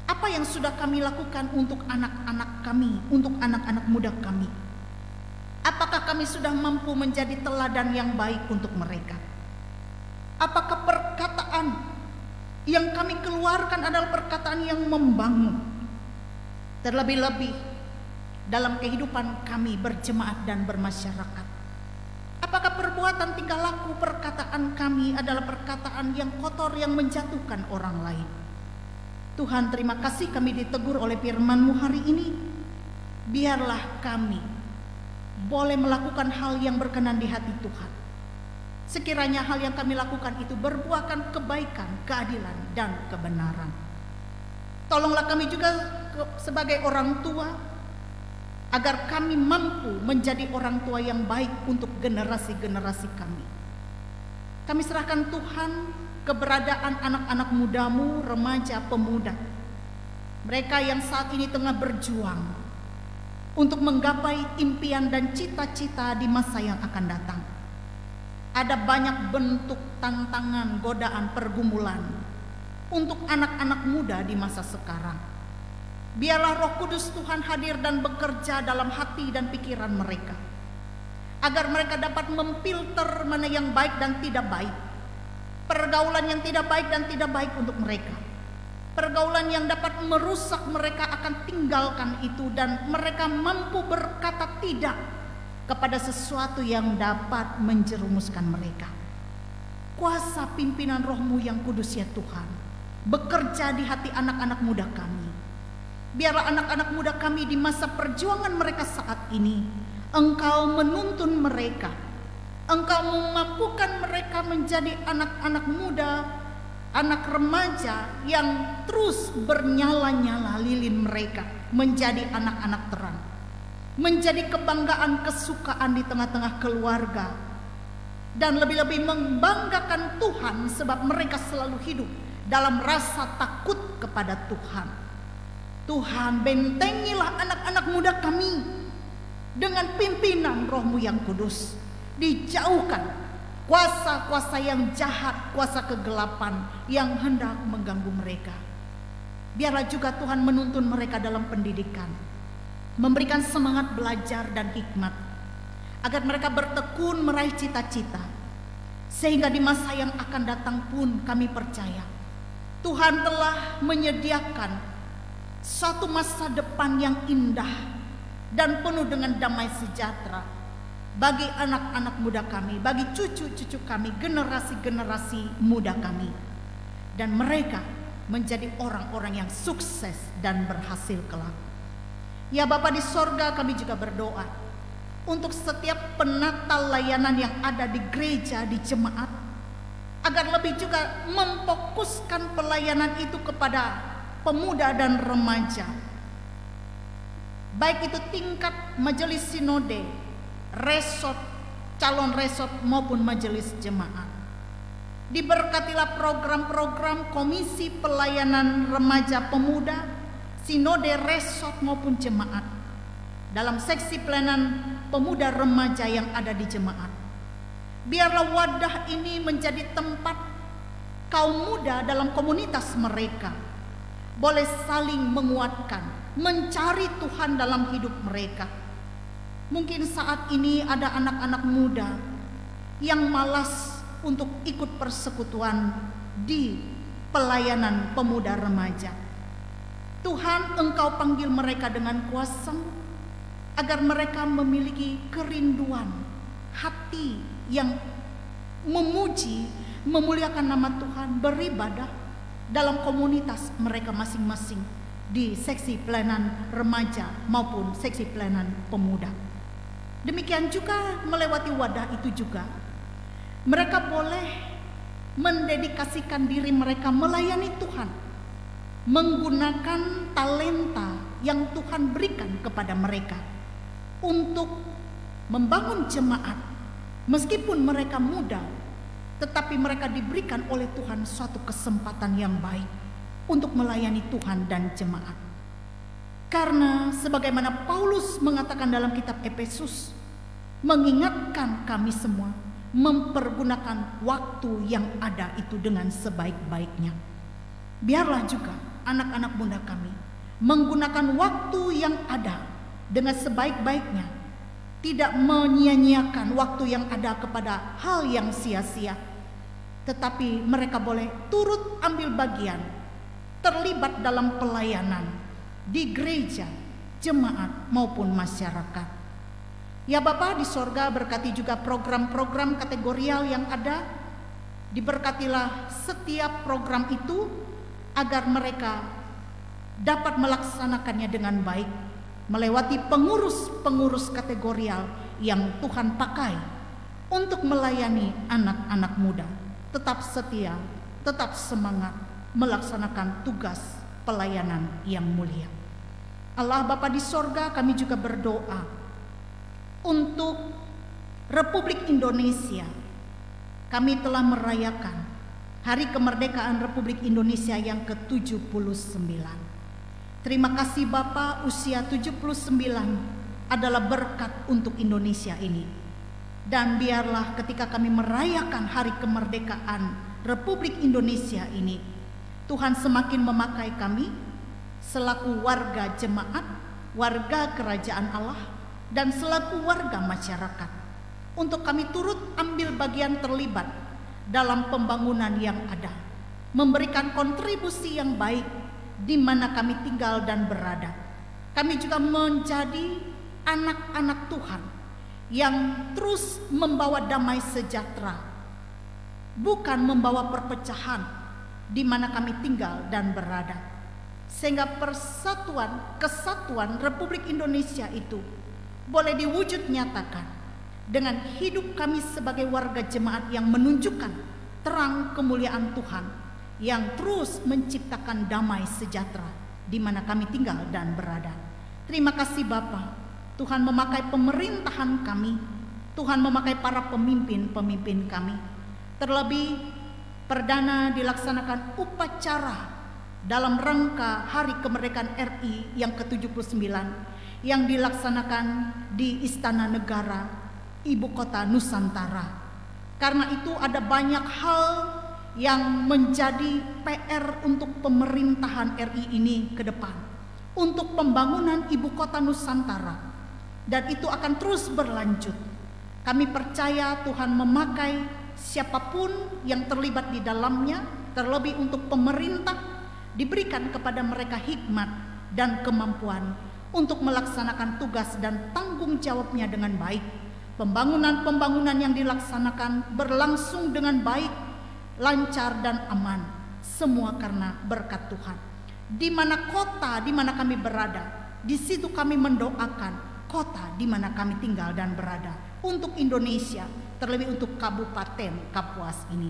Speaker 4: apa yang sudah kami lakukan untuk anak-anak kami, untuk anak-anak muda kami. Apakah kami sudah mampu menjadi teladan yang baik untuk mereka? Apakah perkataan yang kami keluarkan adalah perkataan yang membangun? Terlebih-lebih dalam kehidupan kami berjemaat dan bermasyarakat. Apakah perbuatan tingkah laku perkataan kami adalah perkataan yang kotor yang menjatuhkan orang lain? Tuhan, terima kasih kami ditegur oleh firman-Mu hari ini. Biarlah kami boleh melakukan hal yang berkenan di hati Tuhan. Sekiranya hal yang kami lakukan itu berbuahkan kebaikan, keadilan, dan kebenaran. Tolonglah kami juga sebagai orang tua, agar kami mampu menjadi orang tua yang baik untuk generasi-generasi kami. Kami serahkan Tuhan keberadaan anak-anak muda-Mu, remaja, pemuda. Mereka yang saat ini tengah berjuang untuk menggapai impian dan cita-cita di masa yang akan datang. Ada banyak bentuk tantangan, godaan, pergumulan untuk anak-anak muda di masa sekarang. Biarlah Roh Kudus Tuhan hadir dan bekerja dalam hati dan pikiran mereka, agar mereka dapat memfilter mana yang baik dan tidak baik, pergaulan yang tidak baik dan tidak baik untuk mereka, pergaulan yang dapat merusak mereka akan tinggalkan itu, dan mereka mampu berkata tidak kepada sesuatu yang dapat menjerumuskan mereka. Kuasa pimpinan Roh-Mu yang kudus ya Tuhan, bekerja di hati anak-anak muda kami. Biarlah anak-anak muda kami di masa perjuangan mereka saat ini, Engkau menuntun mereka, Engkau memampukan mereka menjadi anak-anak muda, anak remaja yang terus bernyala-nyala lilin mereka menjadi anak-anak terang, menjadi kebanggaan, kesukaan di tengah-tengah keluarga, dan lebih-lebih membanggakan Tuhan sebab mereka selalu hidup dalam rasa takut kepada Tuhan. Tuhan, bentengilah anak-anak muda kami dengan pimpinan Roh-Mu yang kudus. Dijauhkan kuasa-kuasa yang jahat, kuasa kegelapan yang hendak mengganggu mereka. Biarlah juga Tuhan menuntun mereka dalam pendidikan, memberikan semangat belajar dan hikmat, agar mereka bertekun meraih cita-cita, sehingga di masa yang akan datang pun kami percaya Tuhan telah menyediakan suatu masa depan yang indah dan penuh dengan damai sejahtera bagi anak-anak muda kami, bagi cucu-cucu kami, generasi-generasi muda kami, dan mereka menjadi orang-orang yang sukses dan berhasil kelak. Ya Bapa di sorga, kami juga berdoa untuk setiap penata layanan yang ada di gereja, di jemaat, agar lebih juga memfokuskan pelayanan itu kepada pemuda dan remaja, baik itu tingkat majelis sinode, resort, calon resort maupun majelis jemaat. Diberkatilah program-program komisi pelayanan remaja pemuda, sinode, resort maupun jemaat, dalam seksi pelayanan pemuda remaja yang ada di jemaat. Biarlah wadah ini menjadi tempat kaum muda dalam komunitas mereka boleh saling menguatkan, mencari Tuhan dalam hidup mereka. Mungkin saat ini ada anak-anak muda yang malas untuk ikut persekutuan di pelayanan pemuda remaja. Tuhan, Engkau panggil mereka dengan kuasa agar mereka memiliki kerinduan hati yang memuji, memuliakan nama Tuhan, beribadah dalam komunitas mereka masing-masing di seksi pelayanan remaja maupun seksi pelayanan pemuda. Demikian juga melewati wadah itu juga mereka boleh mendedikasikan diri mereka melayani Tuhan, menggunakan talenta yang Tuhan berikan kepada mereka untuk membangun jemaat. Meskipun mereka muda, tetapi mereka diberikan oleh Tuhan suatu kesempatan yang baik untuk melayani Tuhan dan jemaat. Karena sebagaimana Paulus mengatakan dalam kitab Efesus, mengingatkan kami semua mempergunakan waktu yang ada itu dengan sebaik-baiknya. Biarlah juga anak-anak muda kami menggunakan waktu yang ada dengan sebaik-baiknya, tidak menyia-nyiakan waktu yang ada kepada hal yang sia-sia, tetapi mereka boleh turut ambil bagian, terlibat dalam pelayanan di gereja, jemaat maupun masyarakat. Ya Bapa di sorga, berkati juga program-program kategorial yang ada. Diberkatilah setiap program itu agar mereka dapat melaksanakannya dengan baik, melewati pengurus-pengurus kategorial yang Tuhan pakai untuk melayani anak-anak muda. Tetap setia, tetap semangat melaksanakan tugas pelayanan yang mulia. Allah Bapa di sorga, kami juga berdoa untuk Republik Indonesia. Kami telah merayakan Hari Kemerdekaan Republik Indonesia yang ke-79. Terima kasih Bapa, usia 79 adalah berkat untuk Indonesia ini. Dan biarlah ketika kami merayakan Hari Kemerdekaan Republik Indonesia ini, Tuhan semakin memakai kami selaku warga jemaat, warga kerajaan Allah, dan selaku warga masyarakat, untuk kami turut ambil bagian terlibat dalam pembangunan yang ada, memberikan kontribusi yang baik di mana kami tinggal dan berada. Kami juga menjadi anak-anak Tuhan yang terus membawa damai sejahtera, bukan membawa perpecahan di mana kami tinggal dan berada, sehingga persatuan, kesatuan Republik Indonesia itu boleh diwujud nyatakan dengan hidup kami sebagai warga jemaat yang menunjukkan terang kemuliaan Tuhan yang terus menciptakan damai sejahtera di mana kami tinggal dan berada. Terima kasih Bapa, Tuhan memakai pemerintahan kami, Tuhan memakai para pemimpin-pemimpin kami. Terlebih perdana dilaksanakan upacara dalam rangka Hari Kemerdekaan RI yang ke-79 yang dilaksanakan di Istana Negara, Ibu Kota Nusantara. Karena itu ada banyak hal yang menjadi PR untuk pemerintahan RI ini ke depan, untuk pembangunan Ibu Kota Nusantara, dan itu akan terus berlanjut. Kami percaya Tuhan memakai siapapun yang terlibat di dalamnya, terlebih untuk pemerintah, diberikan kepada mereka hikmat dan kemampuan untuk melaksanakan tugas dan tanggung jawabnya dengan baik. Pembangunan-pembangunan yang dilaksanakan berlangsung dengan baik, lancar dan aman, semua karena berkat Tuhan. Di mana kota di mana kami berada, di situ kami mendoakan kota di mana kami tinggal dan berada, untuk Indonesia, terlebih untuk Kabupaten Kapuas ini.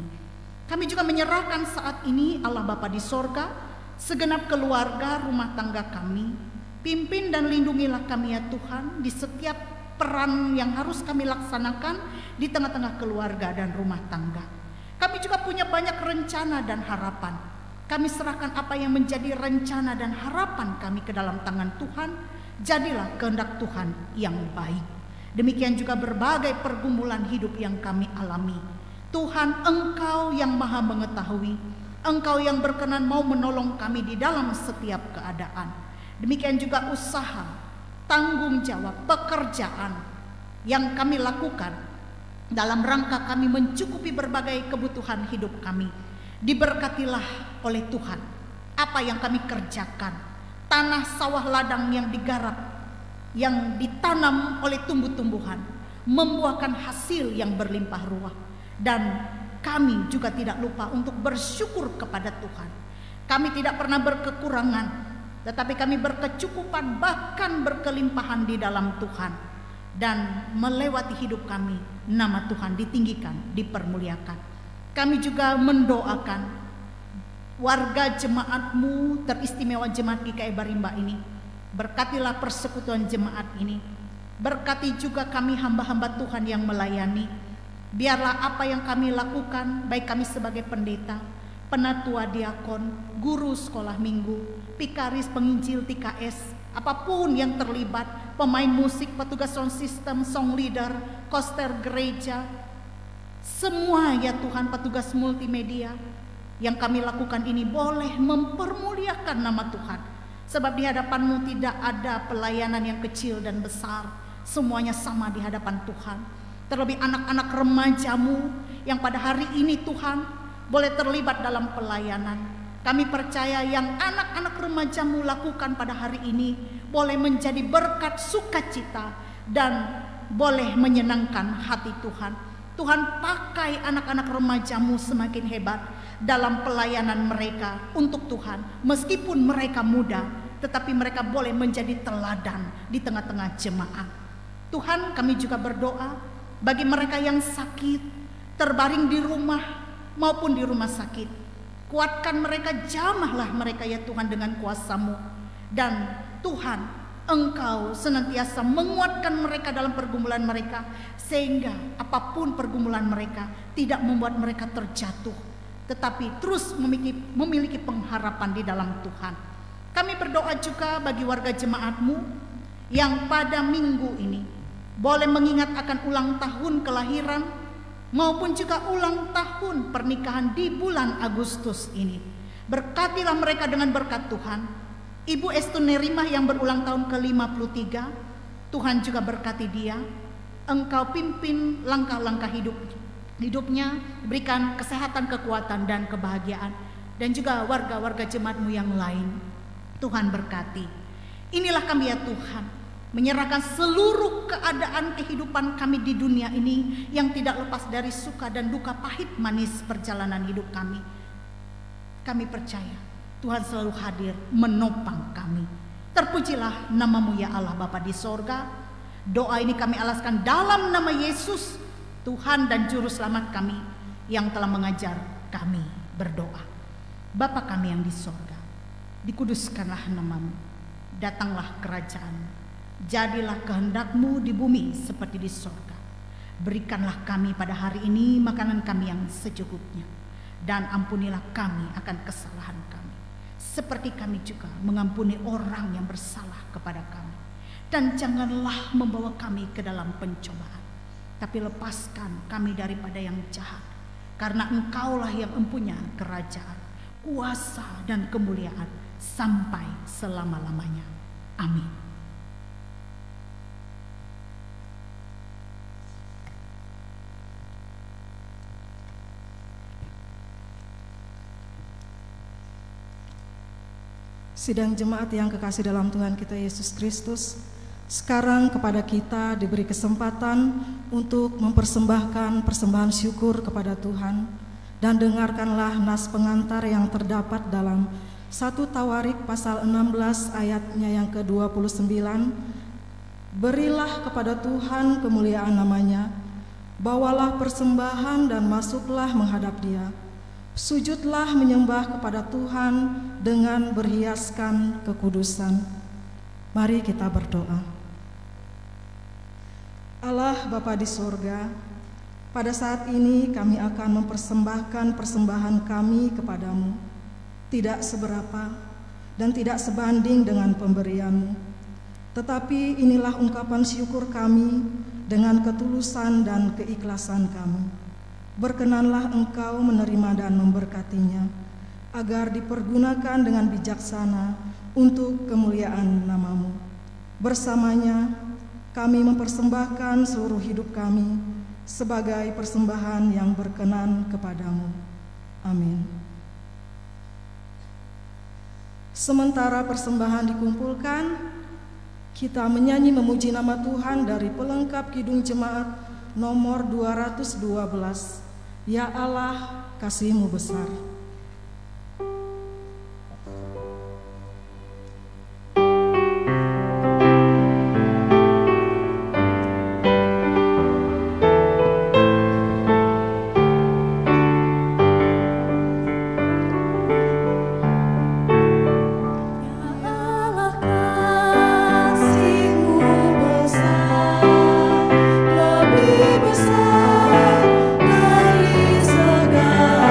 Speaker 4: Kami juga menyerahkan saat ini Allah Bapa di sorga, segenap keluarga rumah tangga kami. Pimpin dan lindungilah kami ya Tuhan di setiap peran yang harus kami laksanakan di tengah-tengah keluarga dan rumah tangga. Kami juga punya banyak rencana dan harapan. Kami serahkan apa yang menjadi rencana dan harapan kami ke dalam tangan Tuhan. Jadilah kehendak Tuhan yang baik. Demikian juga berbagai pergumulan hidup yang kami alami. Tuhan, Engkau yang maha mengetahui, Engkau yang berkenan mau menolong kami di dalam setiap keadaan. Demikian juga usaha, tanggung jawab, pekerjaan yang kami lakukan dalam rangka kami mencukupi berbagai kebutuhan hidup kami. Diberkatilah oleh Tuhan apa yang kami kerjakan. Tanah sawah ladang yang digarap, yang ditanam oleh tumbuh-tumbuhan, membuahkan hasil yang berlimpah ruah. Dan kami juga tidak lupa untuk bersyukur kepada Tuhan. Kami tidak pernah berkekurangan, tetapi kami berkecukupan, bahkan berkelimpahan di dalam Tuhan. Dan melewati hidup kami, nama Tuhan ditinggikan, dipermuliakan. Kami juga mendoakan warga jemaat-Mu teristimewa jemaat GKI Barimba ini. Berkatilah persekutuan jemaat ini. Berkati juga kami hamba-hamba Tuhan yang melayani. Biarlah apa yang kami lakukan, baik kami sebagai pendeta, penatua diakon, guru sekolah minggu, pikaris penginjil TKS, apapun yang terlibat, pemain musik, petugas sound system, song leader, koster gereja, semua ya Tuhan, petugas multimedia, yang kami lakukan ini boleh mempermuliakan nama Tuhan. Sebab di hadapan-Mu tidak ada pelayanan yang kecil dan besar, semuanya sama di hadapan Tuhan. Terlebih anak-anak remaja-Mu yang pada hari ini Tuhan boleh terlibat dalam pelayanan. Kami percaya yang anak-anak remaja-Mu lakukan pada hari ini boleh menjadi berkat sukacita dan boleh menyenangkan hati Tuhan. Tuhan, pakai anak-anak remaja-Mu semakin hebat dalam pelayanan mereka untuk Tuhan. Meskipun mereka muda, tetapi mereka boleh menjadi teladan di tengah-tengah jemaat. Tuhan, kami juga berdoa bagi mereka yang sakit, terbaring di rumah maupun di rumah sakit. Kuatkan mereka, jamahlah mereka ya Tuhan dengan kuasa-Mu. Dan Tuhan, Engkau senantiasa menguatkan mereka dalam pergumulan mereka, sehingga apapun pergumulan mereka tidak membuat mereka terjatuh, tetapi terus memiliki pengharapan di dalam Tuhan. Kami berdoa juga bagi warga jemaat-Mu yang pada minggu ini boleh mengingat akan ulang tahun kelahiran maupun juga ulang tahun pernikahan di bulan Agustus ini. Berkatilah mereka dengan berkat Tuhan. Ibu Estunerimah yang berulang tahun ke-53, Tuhan juga berkati dia. Engkau pimpin langkah-langkah hidupnya, berikan kesehatan, kekuatan, dan kebahagiaan. Dan juga warga-warga jemaat-Mu yang lain, Tuhan berkati. Inilah kami ya Tuhan, menyerahkan seluruh keadaan kehidupan kami di dunia ini yang tidak lepas dari suka dan duka, pahit manis perjalanan hidup kami. Kami percaya Tuhan selalu hadir menopang kami. Terpujilah nama-Mu ya Allah Bapa di sorga. Doa ini kami alaskan dalam nama Yesus, Tuhan dan Juru Selamat kami, yang telah mengajar kami berdoa. Bapa kami yang di sorga, dikuduskanlah nama-Mu, datanglah kerajaan-Mu, jadilah kehendak-Mu di bumi seperti di sorga. Berikanlah kami pada hari ini makanan kami yang secukupnya, dan ampunilah kami akan kesalahan kami, seperti kami juga mengampuni orang yang bersalah kepada kami. Dan janganlah membawa kami ke dalam pencobaan, tapi lepaskan kami daripada yang jahat. Karena Engkaulah yang mempunyai kerajaan, kuasa, dan kemuliaan sampai selama-lamanya. Amin.
Speaker 2: Sidang jemaat yang kekasih dalam Tuhan kita Yesus Kristus, sekarang kepada kita diberi kesempatan untuk mempersembahkan persembahan syukur kepada Tuhan. Dan dengarkanlah nas pengantar yang terdapat dalam 1 Tawarik pasal 16 ayatnya yang ke-29. Berilah kepada Tuhan kemuliaan namanya, bawalah persembahan dan masuklah menghadap Dia. Sujudlah menyembah kepada Tuhan dengan berhiaskan kekudusan. Mari kita berdoa. Allah Bapa di sorga, pada saat ini kami akan mempersembahkan persembahan kami kepadamu. Tidak seberapa dan tidak sebanding dengan pemberian-Mu. Tetapi inilah ungkapan syukur kami dengan ketulusan dan keikhlasan kami. Berkenanlah Engkau menerima dan memberkatinya, agar dipergunakan dengan bijaksana untuk kemuliaan nama-Mu. Bersamanya, kami mempersembahkan seluruh hidup kami sebagai persembahan yang berkenan kepadamu. Amin. Sementara persembahan dikumpulkan, kita menyanyi memuji nama Tuhan dari pelengkap Kidung Jemaat nomor 212. Ya Allah, kasih-Mu besar.
Speaker 3: Lebih besar dari segala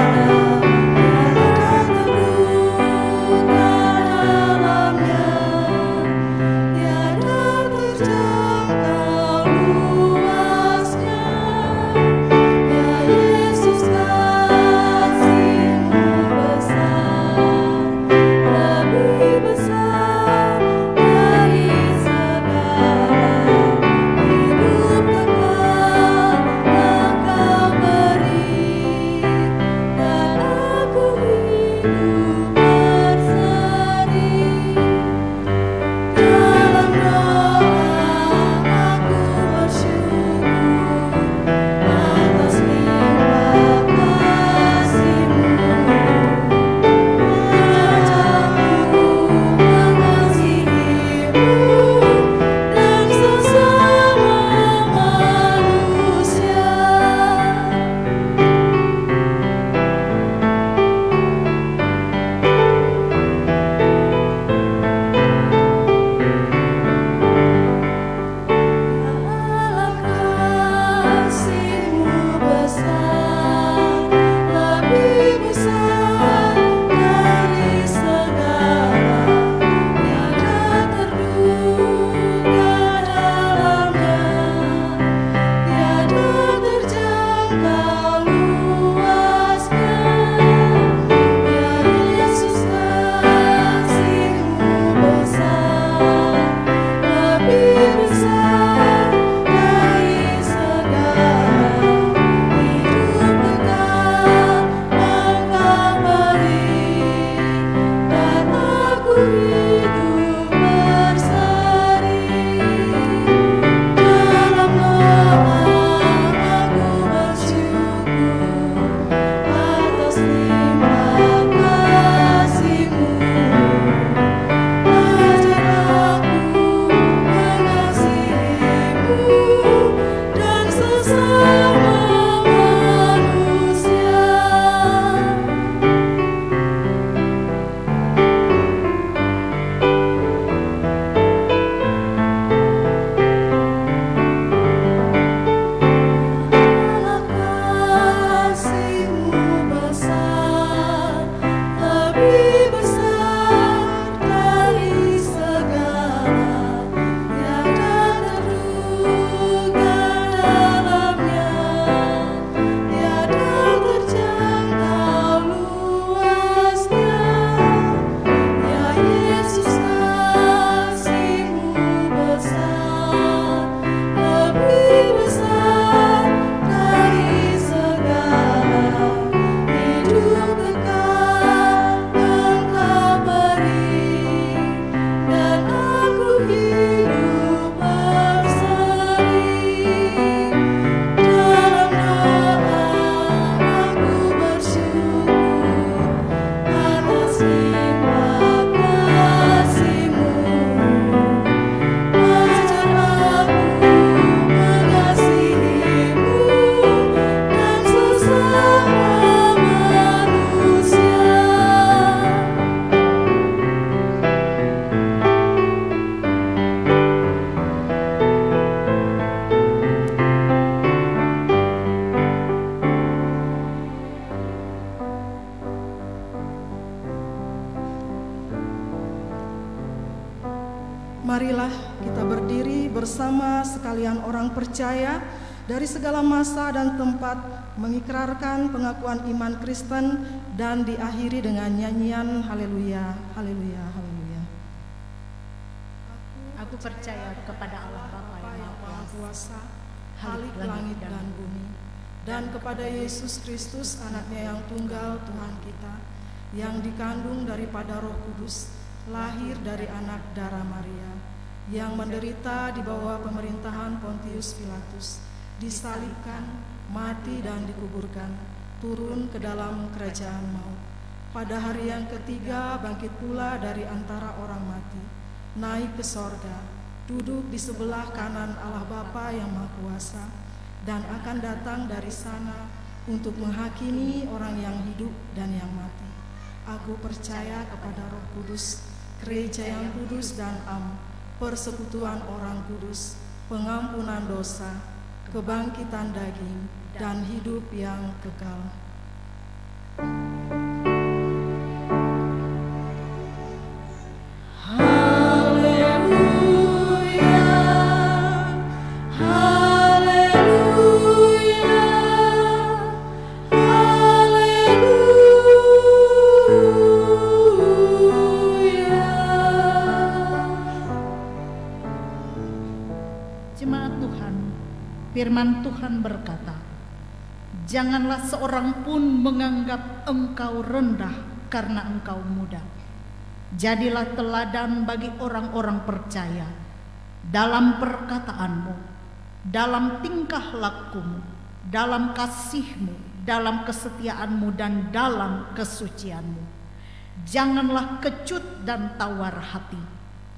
Speaker 2: bersama sekalian orang percaya dari segala masa dan tempat mengikrarkan pengakuan iman Kristen dan diakhiri dengan nyanyian haleluya, haleluya, haleluya.
Speaker 4: Aku percaya kepada Allah Bapa yang Maha Kuasa,
Speaker 2: Khalik langit dan bumi, dan kepada Yesus Kristus anaknya yang tunggal Tuhan kita, yang dikandung daripada Roh Kudus, lahir dari anak darah Maria, yang menderita di bawah pemerintahan Pontius Pilatus, disalibkan, mati dan dikuburkan, turun ke dalam kerajaan maut. Pada hari yang ketiga bangkit pula dari antara orang mati, naik ke sorga, duduk di sebelah kanan Allah Bapa yang Maha Kuasa, dan akan datang dari sana untuk menghakimi orang yang hidup dan yang mati. Aku percaya kepada Roh Kudus, gereja yang kudus dan am, persekutuan orang kudus, pengampunan dosa, kebangkitan daging, dan hidup yang kekal.
Speaker 4: Firman Tuhan berkata, "Janganlah seorang pun menganggap engkau rendah karena engkau muda. Jadilah teladan bagi orang-orang percaya dalam perkataanmu, dalam tingkah lakumu, dalam kasihmu, dalam kesetiaanmu, dan dalam kesucianmu. Janganlah kecut dan tawar hati,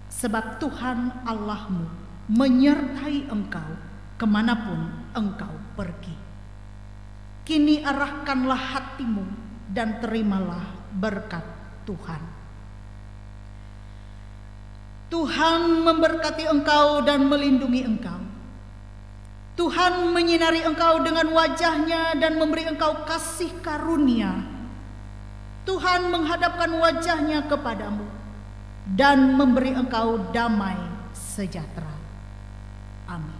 Speaker 4: sebab Tuhan Allahmu menyertai engkau kemanapun engkau pergi. Kini arahkanlah hatimu dan terimalah berkat Tuhan." Tuhan memberkati engkau dan melindungi engkau. Tuhan menyinari engkau dengan wajah-Nya dan memberi engkau kasih karunia. Tuhan menghadapkan wajah-Nya kepadamu dan memberi engkau damai sejahtera. Amin.